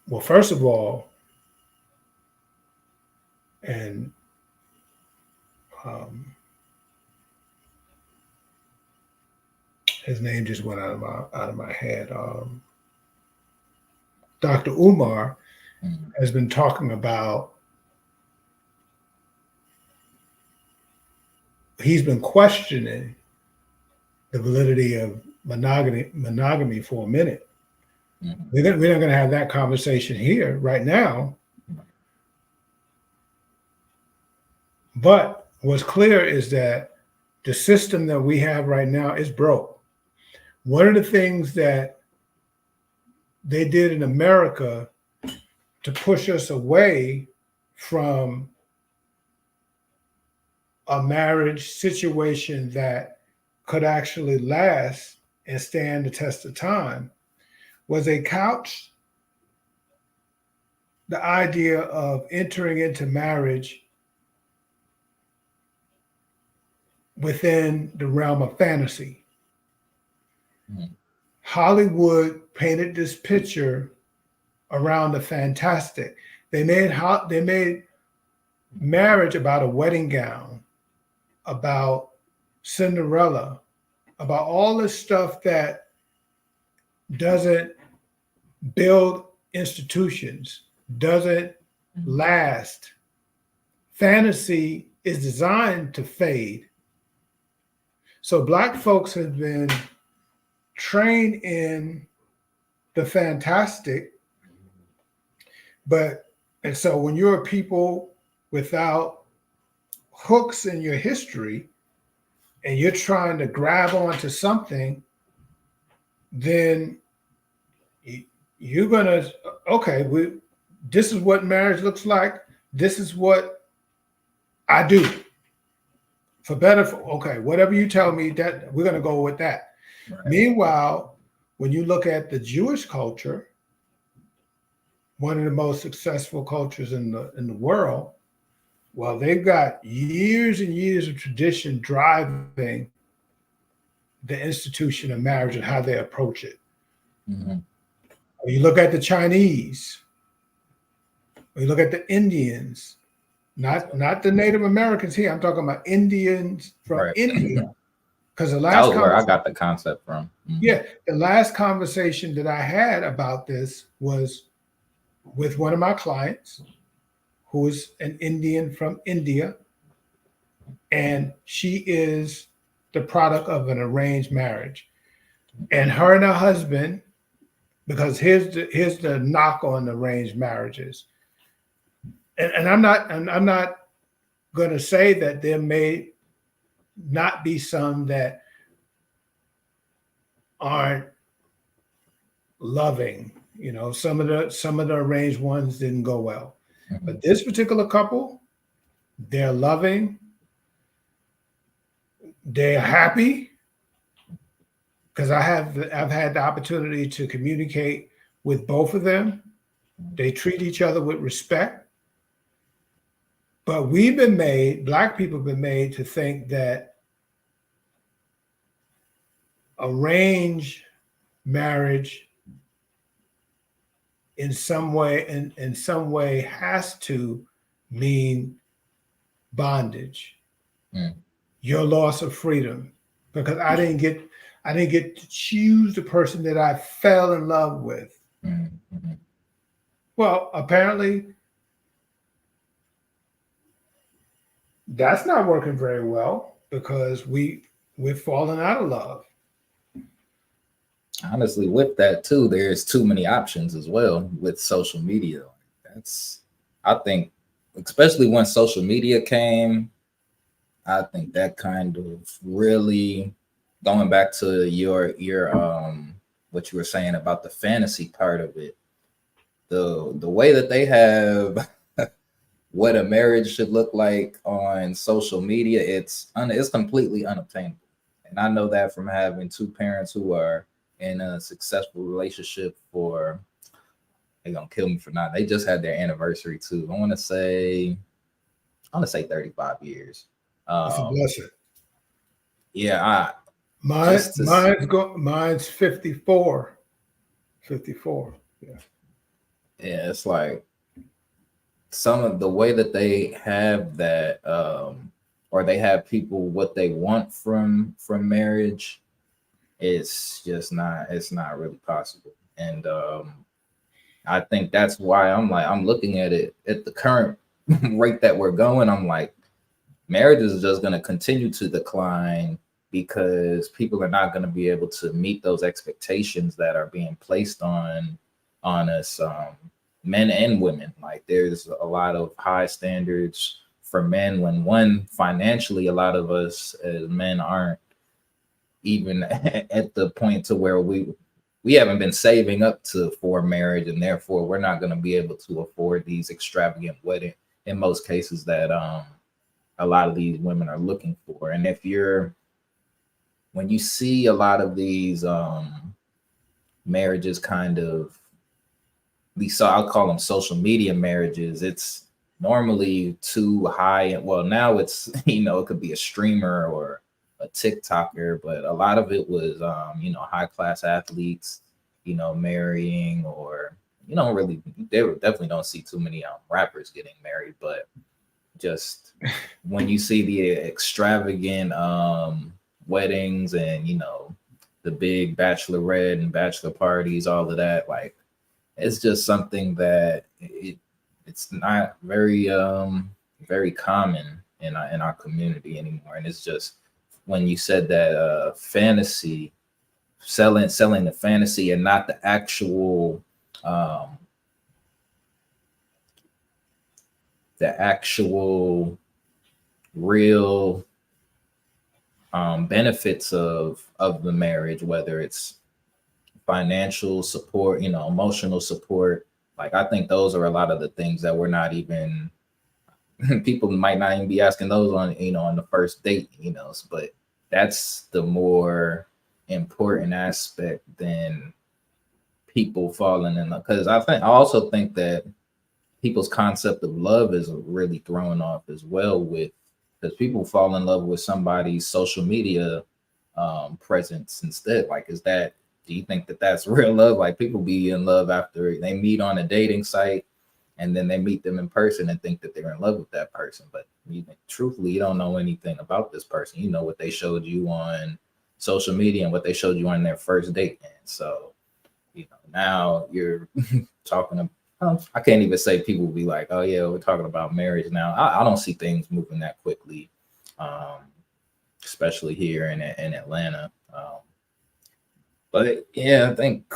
Well, first of all, and um, his name just went out of my head. Dr. Umar Mhm. has been talking about. He's been questioning the validity of monogamy for a minute. Mhm. We're not going to have that conversation here right now. But what's clear is that the system that we have right now is broke. One of the things that they did in America to push us away from a marriage situation that could actually last and stand the test of time was they couched the idea of entering into marriage within the realm of fantasy. Mhm. Hollywood painted this picture around the fantastic. They made marriage about a wedding gown, about Cinderella, about all this stuff that doesn't build institutions, doesn't last. Fantasy is designed to fade. So Black folks have been trained in the fantastic, and so when you're a people without hooks in your history and you're trying to grab onto something, then you're gonna okay, this is what marriage looks like. This is what I do. For better, okay, whatever you tell me, that we're gonna go with that. Right. Meanwhile, when you look at the Jewish culture, one of the most successful cultures in the world, well, they've got years and years of tradition driving the institution of marriage and how they approach it. Mhm. When you look at the Chinese, when you look at the Indians, not the Native Americans here, I'm talking about Indians from Right. India. Because the That last was where I got the concept from. Mhm. yeah, the last conversation that I had about this was with one of my clients who is an Indian from India, and she is the product of an arranged marriage. And her and her husband, because here's the knock on arranged marriages. And I'm not going to say that there may not be some that aren't loving. You know, some of the arranged ones didn't go well. Mhm. But this particular couple, they're loving, they're happy, because I've had the opportunity to communicate with both of them. They treat each other with respect. But Black people have been made to think that arranged marriage in some way has to mean bondage, Mm. your loss of freedom. Because I didn't get to choose the person that I fell in love with. Mhm. Well, apparently that's not working very well because we've fallen out of love. honestly, with that too, there's too many options as well with social media. That's, I think, especially when social media came, I think that kind of really, going back to your what you were saying about the fantasy part of it, the way that they have what a marriage should look like on social media, it's completely unobtainable. And I know that from having two parents who are in a successful relationship for, they're gonna kill me for not. They just had their anniversary too. I want to say 35 years. It's a Um, blessing. yeah, I Mine, just to mine's 54. 54. Yeah. yeah, it's like some of the way that they have that, or they have people what they want from marriage, it's not really possible. And I think that's why I'm looking at it at the current rate that we're going. I'm like, marriage is just going to continue to decline because people are not going to be able to meet those expectations that are being placed on us, men and women. Like there's a lot of high standards for men when, one, financially, a lot of us as men aren't even at the point to where we haven't been saving up to for marriage, and therefore we're not going to be able to afford these extravagant wedding in most cases that a lot of these women are looking for. And if you're when you see a lot of these marriages kind of, these, so I'll call them social media marriages, it's normally too high. Well, now it's it could be a streamer or a TikToker, but a lot of it was high class athletes, marrying, or you don't really, they definitely don't see too many rappers getting married, but just when you see the extravagant weddings and the big bachelorette and bachelor parties, all of that, like it's just something that it's not very common in our community anymore. And it's just, when you said that fantasy, selling the fantasy and not the actual um the actual real benefits of the marriage, whether it's financial support, emotional support. Like I think those are a lot of the things that we're not even people might not even be asking those on on the first date, but that's the more important aspect than people falling in love. Because I also think that people's concept of love is really thrown off as well, with because people fall in love with somebody's social media presence instead. Like, do you think that that's real love? Like, people be in love after they meet on a dating site, and then they meet them in person and think that they're in love with that person. But truthfully, you don't know anything about this person. You know what they showed you on social media and what they showed you on their first date. And so, now you're talking about, I can't even say people be like, oh yeah, we're talking about marriage now. I don't see things moving that quickly, um, especially here in Atlanta. But yeah, I think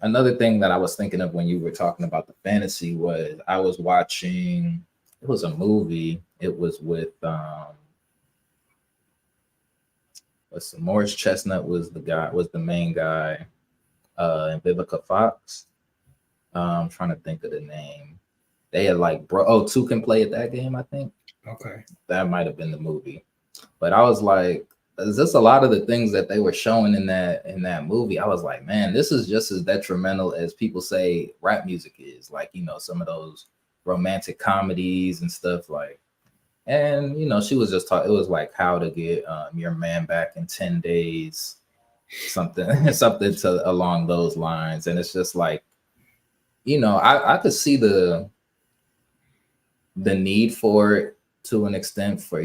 another thing that I was thinking of when you were talking about the fantasy was, I was watching, it was a movie. It was with Morris Chestnut was the main guy, and Vivica Fox. I'm trying to think of the name. They had like Two Can Play at That Game, I think. Okay. That might have been the movie. But I was like, is this a lot of the things that they were showing in that movie? I was like, man, this is just as detrimental as people say rap music is. Like, some of those romantic comedies and stuff, like, and she was just talking, it was like how to get your man back in 10 days, something something to along those lines. And it's just like, I could see the need for it to an extent for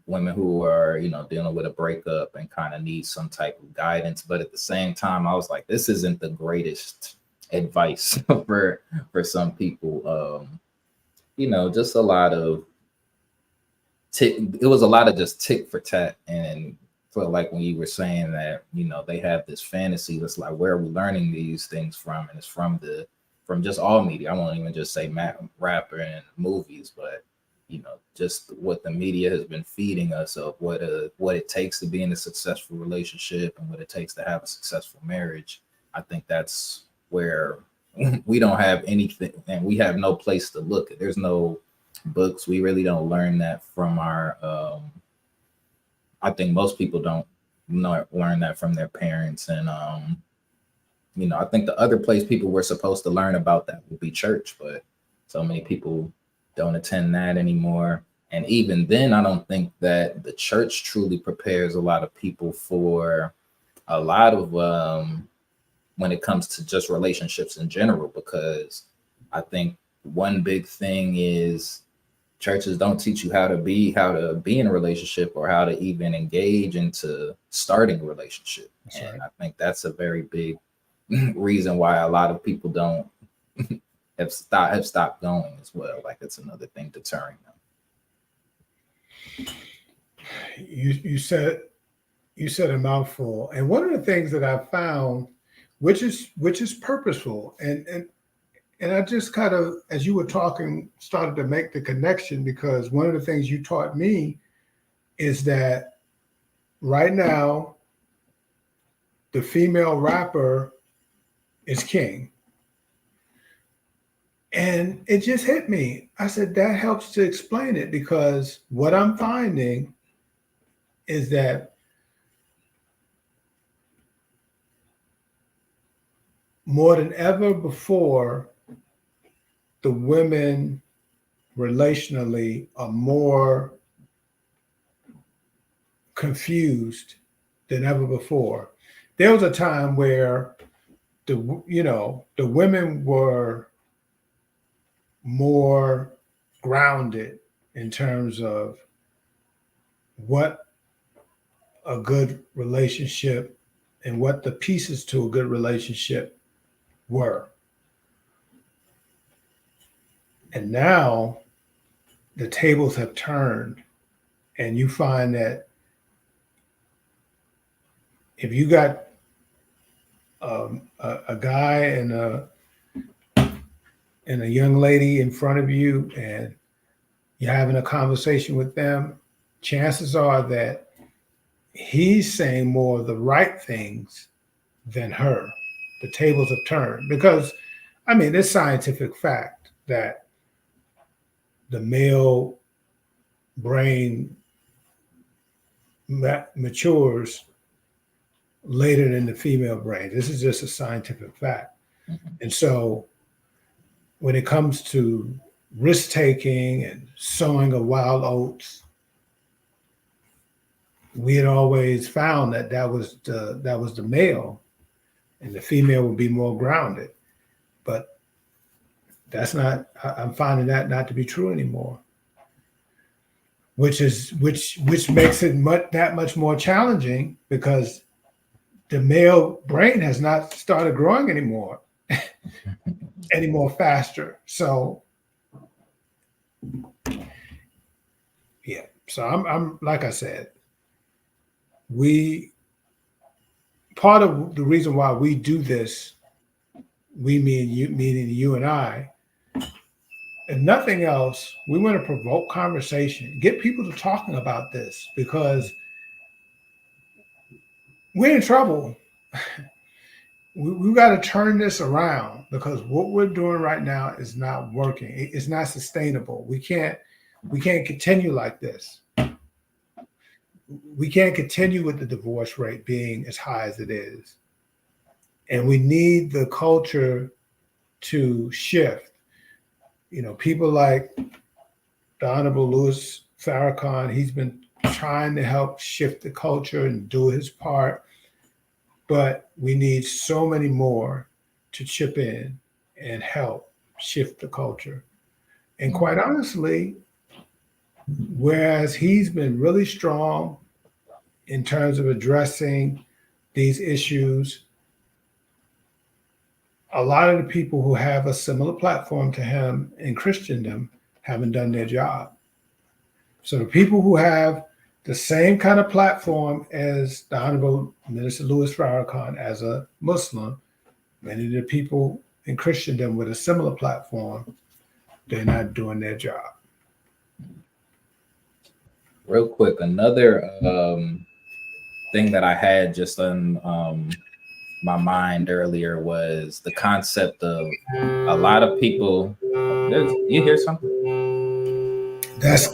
women who are dealing with a breakup and kind of need some type of guidance, but at the same time I was like, this isn't the greatest advice for some people. Just a lot of it was a lot of just tick for tat, and feel like when you were saying that, they have this fantasy that's like, where are we learning these things from? And it's from just all media. I won't even just say rap and movies, but just what the media has been feeding us of what it takes to be in a successful relationship and what it takes to have a successful marriage. I think that's where we don't have anything, and we have no place to look. There's no books. We really don't learn that from our I think most people don't learn that from their parents. And I think the other place people were supposed to learn about that would be church, but so many people don't attend that anymore. And even then, I don't think that the church truly prepares a lot of people for a lot of when it comes to just relationships in general, because I think one big thing is churches don't teach you how to be in a relationship, or how to even engage into starting a relationship. That's And right. I think that's a very big reason why a lot of people don't have stopped going as well. Like, it's another thing deterring them. You said a mouthful, and one of the things that I found, which is purposeful, and I just kind of, as you were talking, started to make the connection, because one of the things you taught me is that right now the female rapper is king. And it just hit me. I said, that helps to explain it, because what I'm finding is that more than ever before, the women relationally are more confused than ever before. There was a time where the women were more grounded in terms of what a good relationship and what the pieces to a good relationship were. And now the tables have turned, and you find that if you got a guy and a young lady in front of you, and you're having a conversation with them, chances are that he's saying more of the right things than her. The tables have turned, because, I mean, it's scientific fact that the male brain matures later than the female brain. This is just a scientific fact. Mm-hmm. And so when it comes to risk taking and sowing of wild oats, we had always found that was the male, and the female would be more grounded. But I'm finding that not to be true anymore, which makes it that much more challenging, because the male brain has not started growing anymore faster. So yeah. So I'm like I said, part of the reason why we do this, meaning you and I, if nothing else, we want to provoke conversation, get people to talking about this, because we're in trouble. We've got to turn this around, because what we're doing right now is not working. It's not sustainable. We can't continue like this. We can't continue with the divorce rate being as high as it is. And we need the culture to shift. People like the Honorable Louis Farrakhan, he's been trying to help shift the culture and do his part. But we need so many more to chip in and help shift the culture. And quite honestly, whereas he's been really strong in terms of addressing these issues, a lot of the people who have a similar platform to him in Christendom haven't done their job. So the people who have the same kind of platform as the Honorable Minister Louis Farrakhan as a Muslim. Many of the people in Christendom with a similar platform, they're not doing their job. Real quick, another thing that I had just on my mind earlier was the concept of a lot of people. You hear something? That's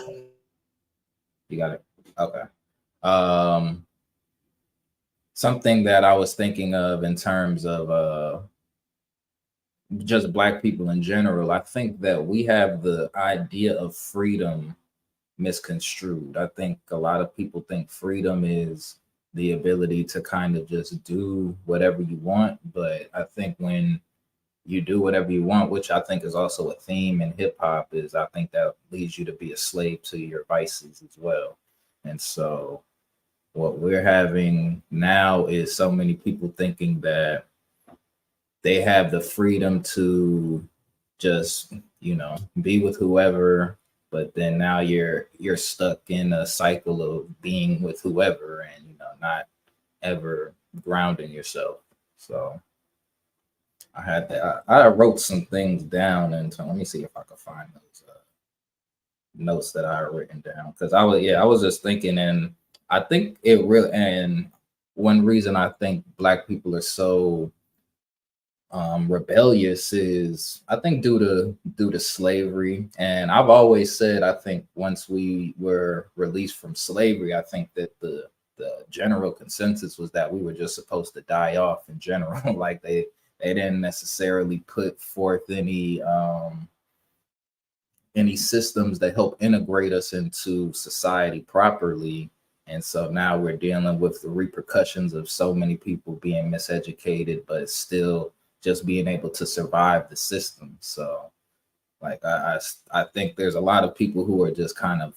You got it. Okay. Um, Something that I was thinking of in terms of just Black people in general. I think that we have the idea of freedom misconstrued. I think a lot of people think freedom is the ability to kind of just do whatever you want. But I think when you do whatever you want, which I think is also a theme in hip hop, is I think that leads you to be a slave to your vices as well. And so what we're having now is so many people thinking that they have the freedom to just, be with whoever, but then now you're stuck in a cycle of being with whoever and not ever grounding yourself. So I had that. I wrote some things down, and so let me see if I can find those notes that I had written down, because I was just thinking, and I think it really, and one reason I think Black people are so rebellious is I think due to slavery. And I've always said I think once we were released from slavery, I think that the general consensus was that we were just supposed to die off in general. Like they didn't necessarily put forth any systems that help integrate us into society properly. And so now we're dealing with the repercussions of so many people being miseducated, but still just being able to survive the system. So like I think there's a lot of people who are just kind of,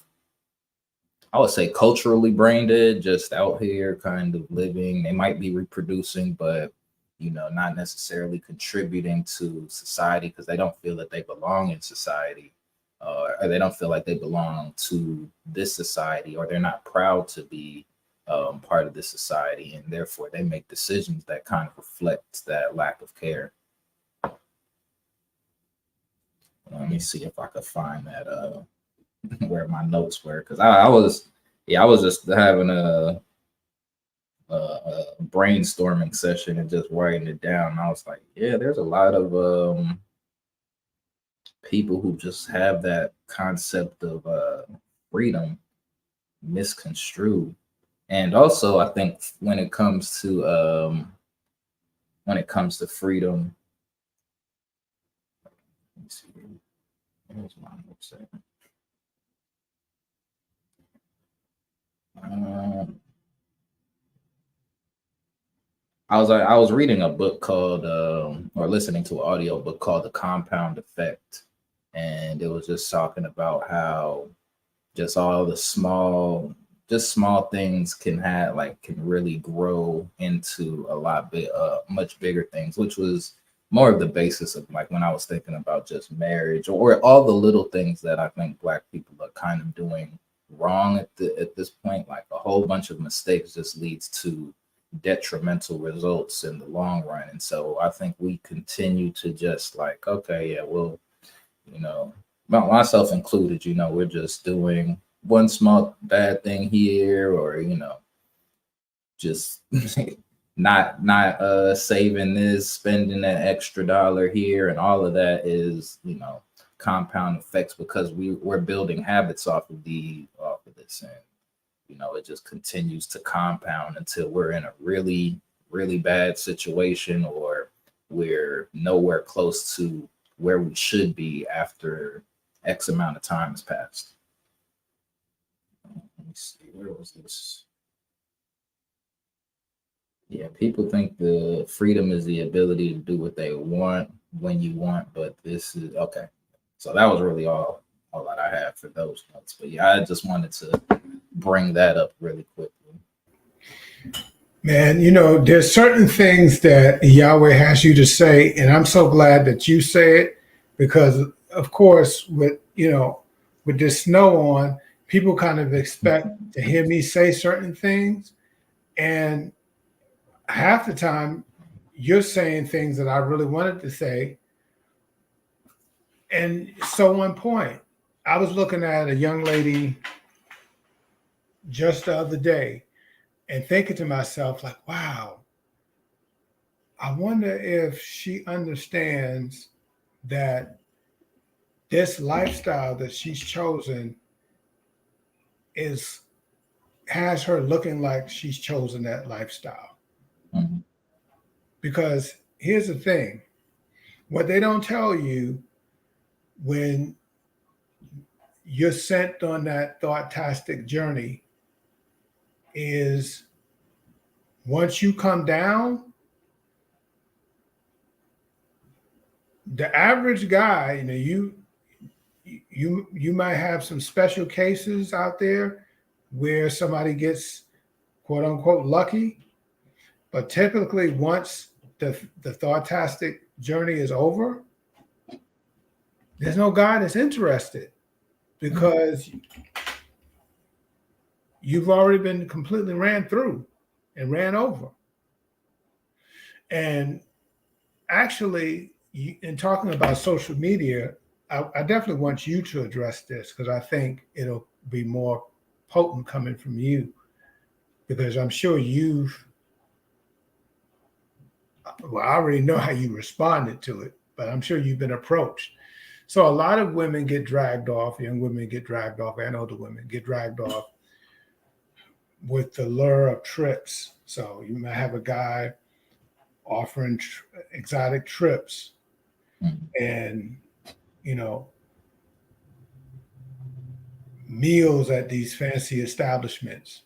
I would say, culturally brain dead, just out here kind of living. They might be reproducing, but not necessarily contributing to society because they don't feel that they belong in society, or they don't feel like they belong to this society, or they're not proud to be part of this society, and therefore they make decisions that kind of reflect that lack of care. Let me see if I could find that where my notes were, because I was just having a brainstorming session and just writing it down. And I was like, yeah, there's a lot of people who just have that concept of freedom misconstrued. And also, I think when it comes to freedom, let me see. Where's my notes at? I was reading a book called, or listening to an audio book called The Compound Effect, and it was just talking about how just all the small things can really grow into a lot much bigger things, which was more of the basis of like when I was thinking about just marriage or all the little things that I think Black people are kind of doing wrong at this point. Like a whole bunch of mistakes just leads to detrimental results in the long run. And so I think we continue to just like, okay, yeah, well, myself included, we're just doing one small bad thing here, or just not saving this, spending that extra dollar here, and all of that is compound effects because we're building habits off of this, and it just continues to compound until we're in a really, really bad situation, or we're nowhere close to where we should be after X amount of time has passed. Let me see, where was this? Yeah, people think the freedom is the ability to do what they want when you want, but this is okay. So that was really all that I had for those notes. But yeah, I just wanted to bring that up really quickly. Man, there's certain things that Yahweh has you to say, and I'm so glad that you say it, because of course with this snow on, people kind of expect to hear me say certain things, and half the time you're saying things that I really wanted to say. And so on point, I was looking at a young lady just the other day and thinking to myself, like, wow, I wonder if she understands that this lifestyle that she's chosen is has her looking like she's chosen that lifestyle. Mhm. Because here's the thing, what they don't tell you when you're sent on that thought-tastic journey is once you come down, the average guy, you might have some special cases out there where somebody gets quote unquote lucky, but typically once the thought-tastic journey is over, there's no guy that's interested because you've already been completely ran through and ran over. And actually, in talking about social media, I definitely want you to address this because I think it'll be more potent coming from you because I'm sure well, I already know how you responded to it, but I'm sure you've been approached. So a lot of women get dragged off, young women get dragged off, and older women get dragged off with the lure of trips. So you might have a guy offering exotic trips and, you know, meals at these fancy establishments.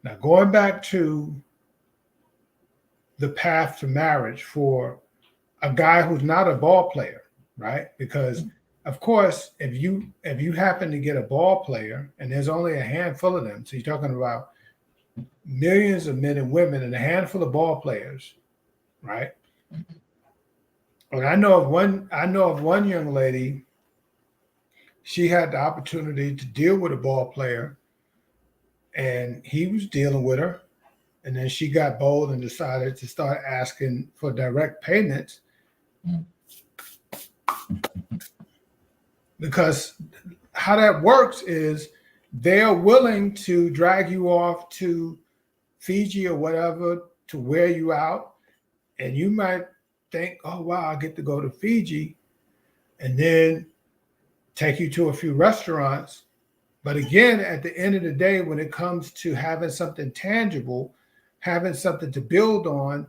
Now, going back to the path to marriage for a guy who's not a ball player, right? Because of course, if you happen to get a ball player and there's only a handful of them, so you're talking about millions of men and women and a handful of ball players, right? But I know of one young lady, she had the opportunity to deal with a ball player and he was dealing with her. And then she got bold and decided to start asking for direct payments because how that works is they're willing to drag you off to Fiji or whatever to wear you out. And you might think, oh, wow, I get to go to Fiji and then take you to a few restaurants. But again, at the end of the day, when it comes to having something tangible, having something to build on,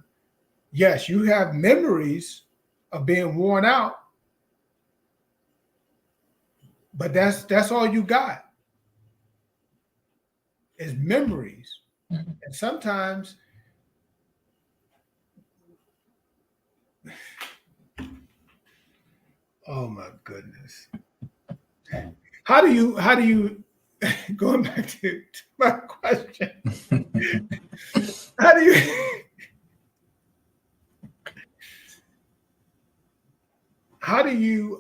yes, you have memories of being worn out, but that's all you got is memories. And sometimes oh my goodness. How do you going back to my question, how do you how do you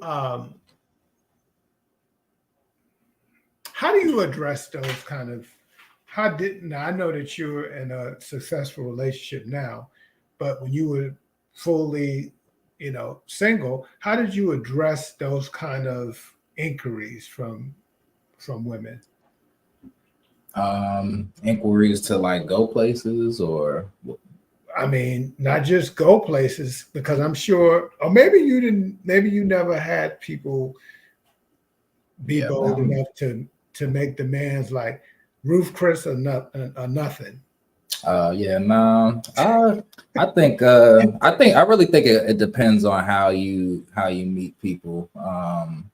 how do you address those kind of now I know that you're in a successful relationship now, but when you were fully, single, how did you address those kind of inquiries from women? Inquiries to like go places or I mean, not just go places, because I'm sure, or maybe you didn't, maybe you never had people be bold enough to make demands like Ruth Chris or nothing. Yeah, no. I really think it depends on how you meet people. I'm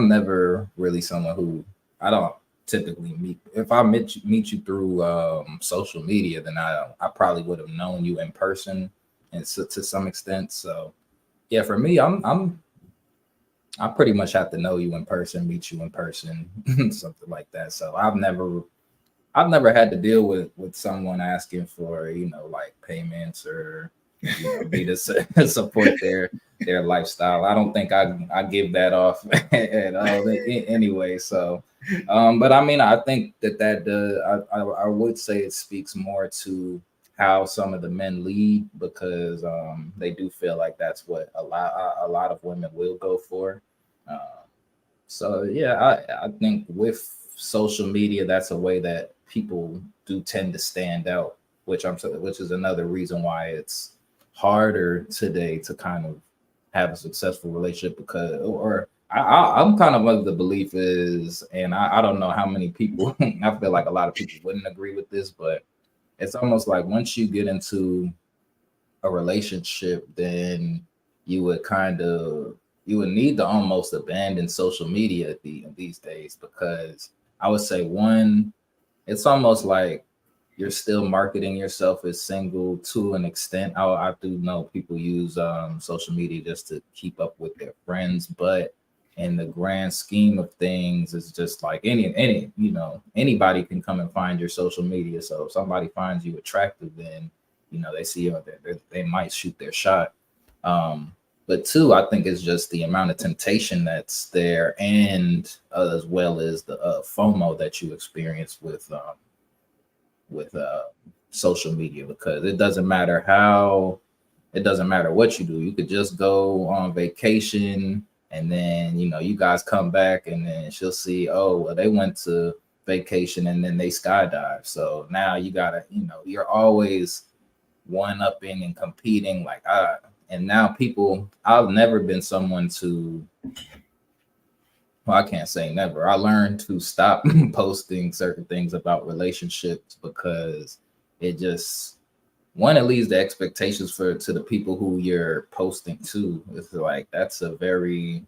never really someone who I don't typically meet. If I meet you through social media, then I probably would have known you in person, and so, to some extent. So yeah, for me, I pretty much have to know you in person, meet you in person, something like that. So I've never had to deal with someone asking for like payments or me to support their lifestyle. I don't think I give that off at all anyway. So, but I mean, I think that does. I would say it speaks more to how some of the men lead, because they do feel like that's what a lot of women will go for. Uh, so yeah, I think with social media, that's a way that people do tend to stand out, which is another reason why it's harder today to kind of have a successful relationship, because or I'm kind of of the belief is, and I don't know how many people I feel like a lot of people wouldn't agree with this, but it's almost like once you get into a relationship, then you would kind of you would need to almost abandon social media these days, because I would say one, it's almost like you're still marketing yourself as single to an extent. I do know people use social media just to keep up with their friends, but in the grand scheme of things, it's just like anybody can come and find your social media. So if somebody finds you attractive, then they see you, they might shoot their shot. But two, I think it's just the amount of temptation that's there, and as well as the FOMO that you experience with social media, because it doesn't matter what you do. You could just go on vacation, and then you guys come back, and then she'll see, oh well, they went to vacation and then they skydive. So now you gotta, you're always one upping and competing, like and now people, I've never been someone to, well, I can't say never. I learned to stop posting certain things about relationships, because it just, one, it leads the expectations to the people who you're posting to. It's like that's a very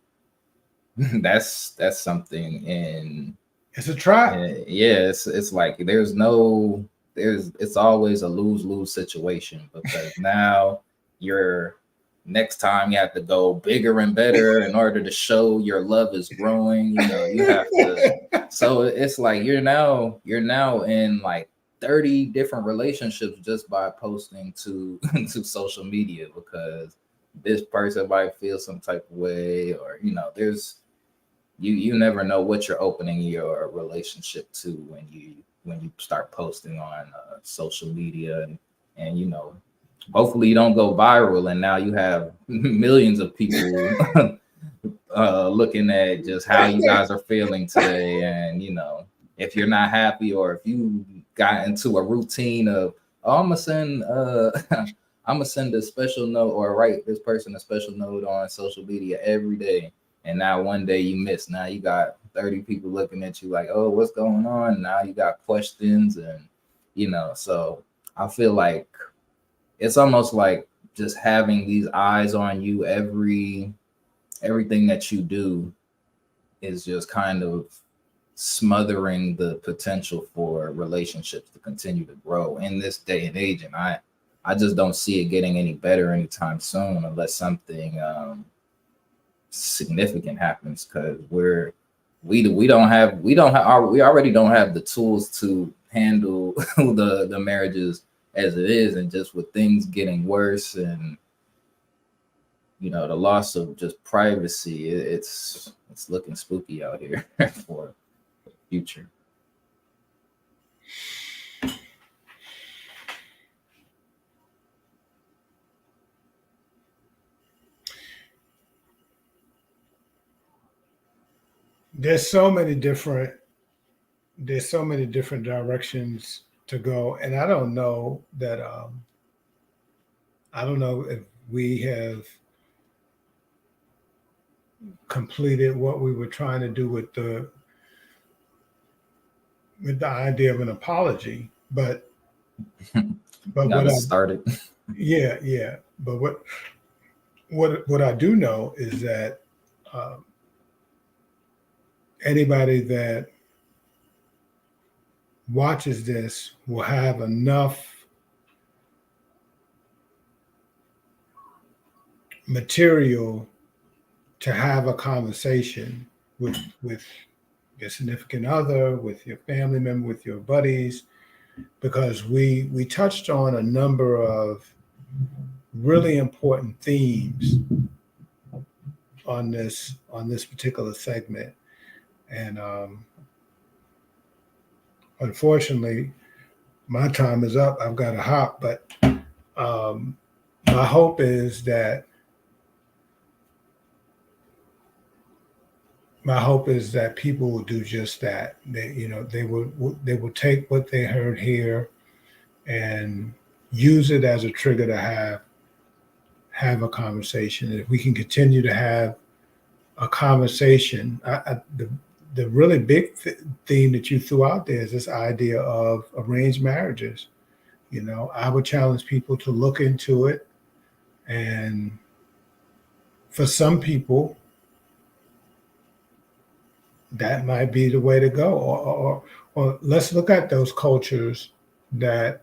that's something in It's a trap. yeah, it's like it's always a lose-lose situation, because now you're next time you have to go bigger and better in order to show your love is growing. You have to, so it's like you're now in like 30 different relationships just by posting to to social media, because this person might feel some type of way, or there's you never know what you're opening your relationship to when you start posting on social media, and hopefully you don't go viral, and now you have millions of people looking at just how you guys are feeling today. And if you're not happy, or if you got into a routine of, oh, I'm gonna send a special note, or write this person a special note on social media every day, and now one day you miss, now you got 30 people looking at you like, oh, what's going on? Now you got questions, and so I feel like it's almost like just having these eyes on you, everything that you do is just kind of smothering the potential for relationships to continue to grow in this day and age. And I just don't see it getting any better anytime soon, unless something significant happens, because we already don't have the tools to handle the marriages as it is, and just with things getting worse, and the loss of just privacy, it's looking spooky out here for the future. There's so many different there's so many different directions to go, and I don't know if we have completed what we were trying to do with the idea of an apology, but Got what it I started. yeah, but what I do know is that um, anybody that watches this will have enough material to have a conversation with your significant other, with your family member, with your buddies, because we touched on a number of really important themes on this particular segment. And unfortunately, my time is up. I've got to hop, but um, my hope is that people will do just that. They will take what they heard here and use it as a trigger to have a conversation. If we can continue to have a conversation, the really big theme that you threw out there is this idea of arranged marriages. I would challenge people to look into it, and for some people, that might be the way to go. Or let's look at those cultures that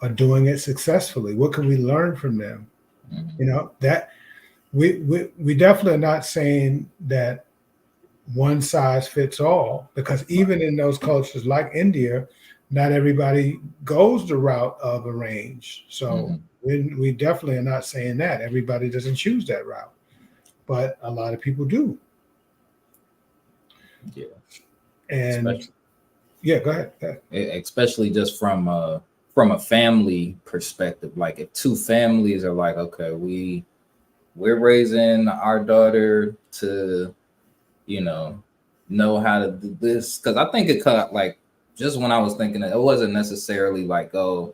are doing it successfully. What can we learn from them? That we definitely are not saying that one size fits all, because even in those cultures like India, not everybody goes the route of arranged. So we definitely are not saying that everybody doesn't choose that route, but a lot of people do. Yeah. And especially, go ahead. Especially just from a family perspective. Like if two families are like, okay, we're raising our daughter to, know how to do this. Because I think it cut like, just when I was thinking it wasn't necessarily like, oh,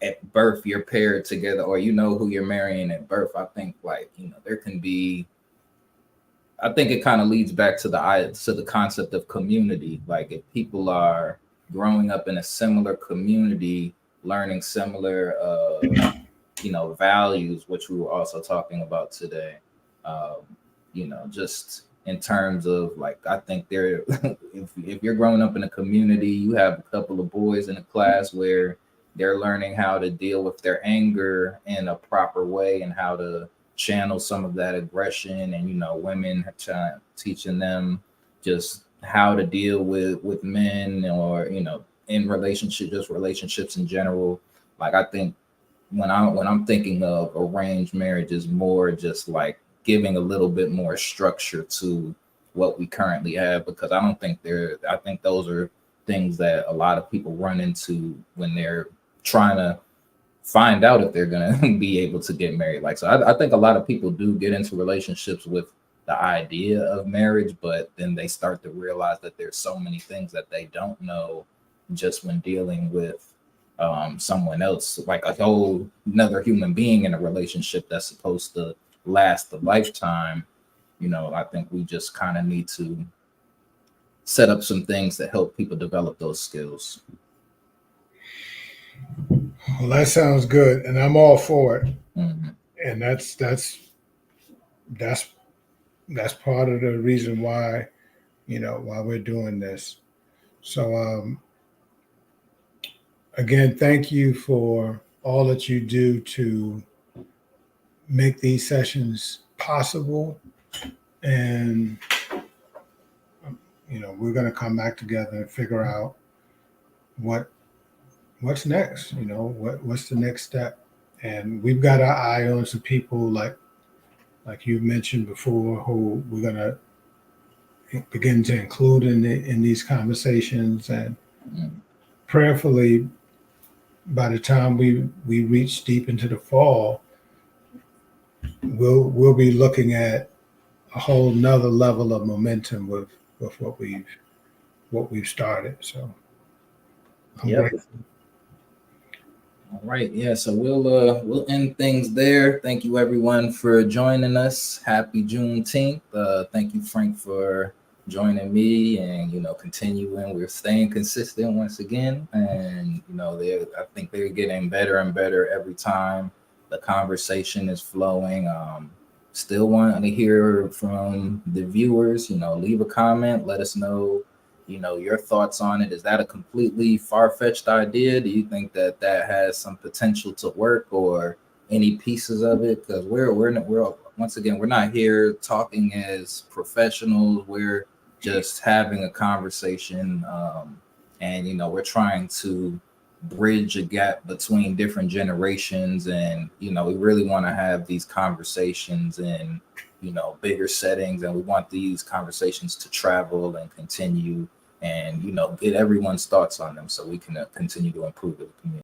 at birth you're paired together or you know who you're marrying at birth. I think like, there can be, I think it kind of leads back to the concept of community. Like if people are growing up in a similar community, learning similar values, which we were also talking about today. Just in terms of like, I think there, if you're growing up in a community, you have a couple of boys in a class where they're learning how to deal with their anger in a proper way and how to channel some of that aggression, and women teaching them just how to deal with men, or in relationships in general. Like I think when I'm thinking of arranged marriage is more just like giving a little bit more structure to what we currently have, because I think those are things that a lot of people run into when they're trying to find out if they're going to be able to get married. Like, so I think a lot of people do get into relationships with the idea of marriage, but then they start to realize that there's so many things that they don't know just when dealing with someone else, like a whole another human being in a relationship that's supposed to last a lifetime. I think we just kind of need to set up some things that help people develop those skills. Well, that sounds good, and I'm all for it. And that's part of the reason why why we're doing this. So again, thank you for all that you do to make these sessions possible, and we're going to come back together and figure out what's next. What's the next step. And we've got our eye on some people like you mentioned before, who we're going to begin to include in these conversations. And prayerfully, by the time we reach deep into the fall, we'll be looking at a whole nother level of momentum with what we've started. So I'm grateful. All right. Yeah. So we'll end things there. Thank you everyone for joining us. Happy Juneteenth. Thank you, Frank, for joining me and continuing. We're staying consistent once again. And I think they're getting better and better every time the conversation is flowing. Still want to hear from the viewers. Leave a comment, let us know your thoughts on it. Is that a completely far-fetched idea? Do you think that has some potential to work, or any pieces of it? Because we're once again, we're not here talking as professionals. We're just having a conversation, and we're trying to bridge a gap between different generations. And we really want to have these conversations in bigger settings, and we want these conversations to travel and continue, and get everyone's thoughts on them so we can continue to improve the community.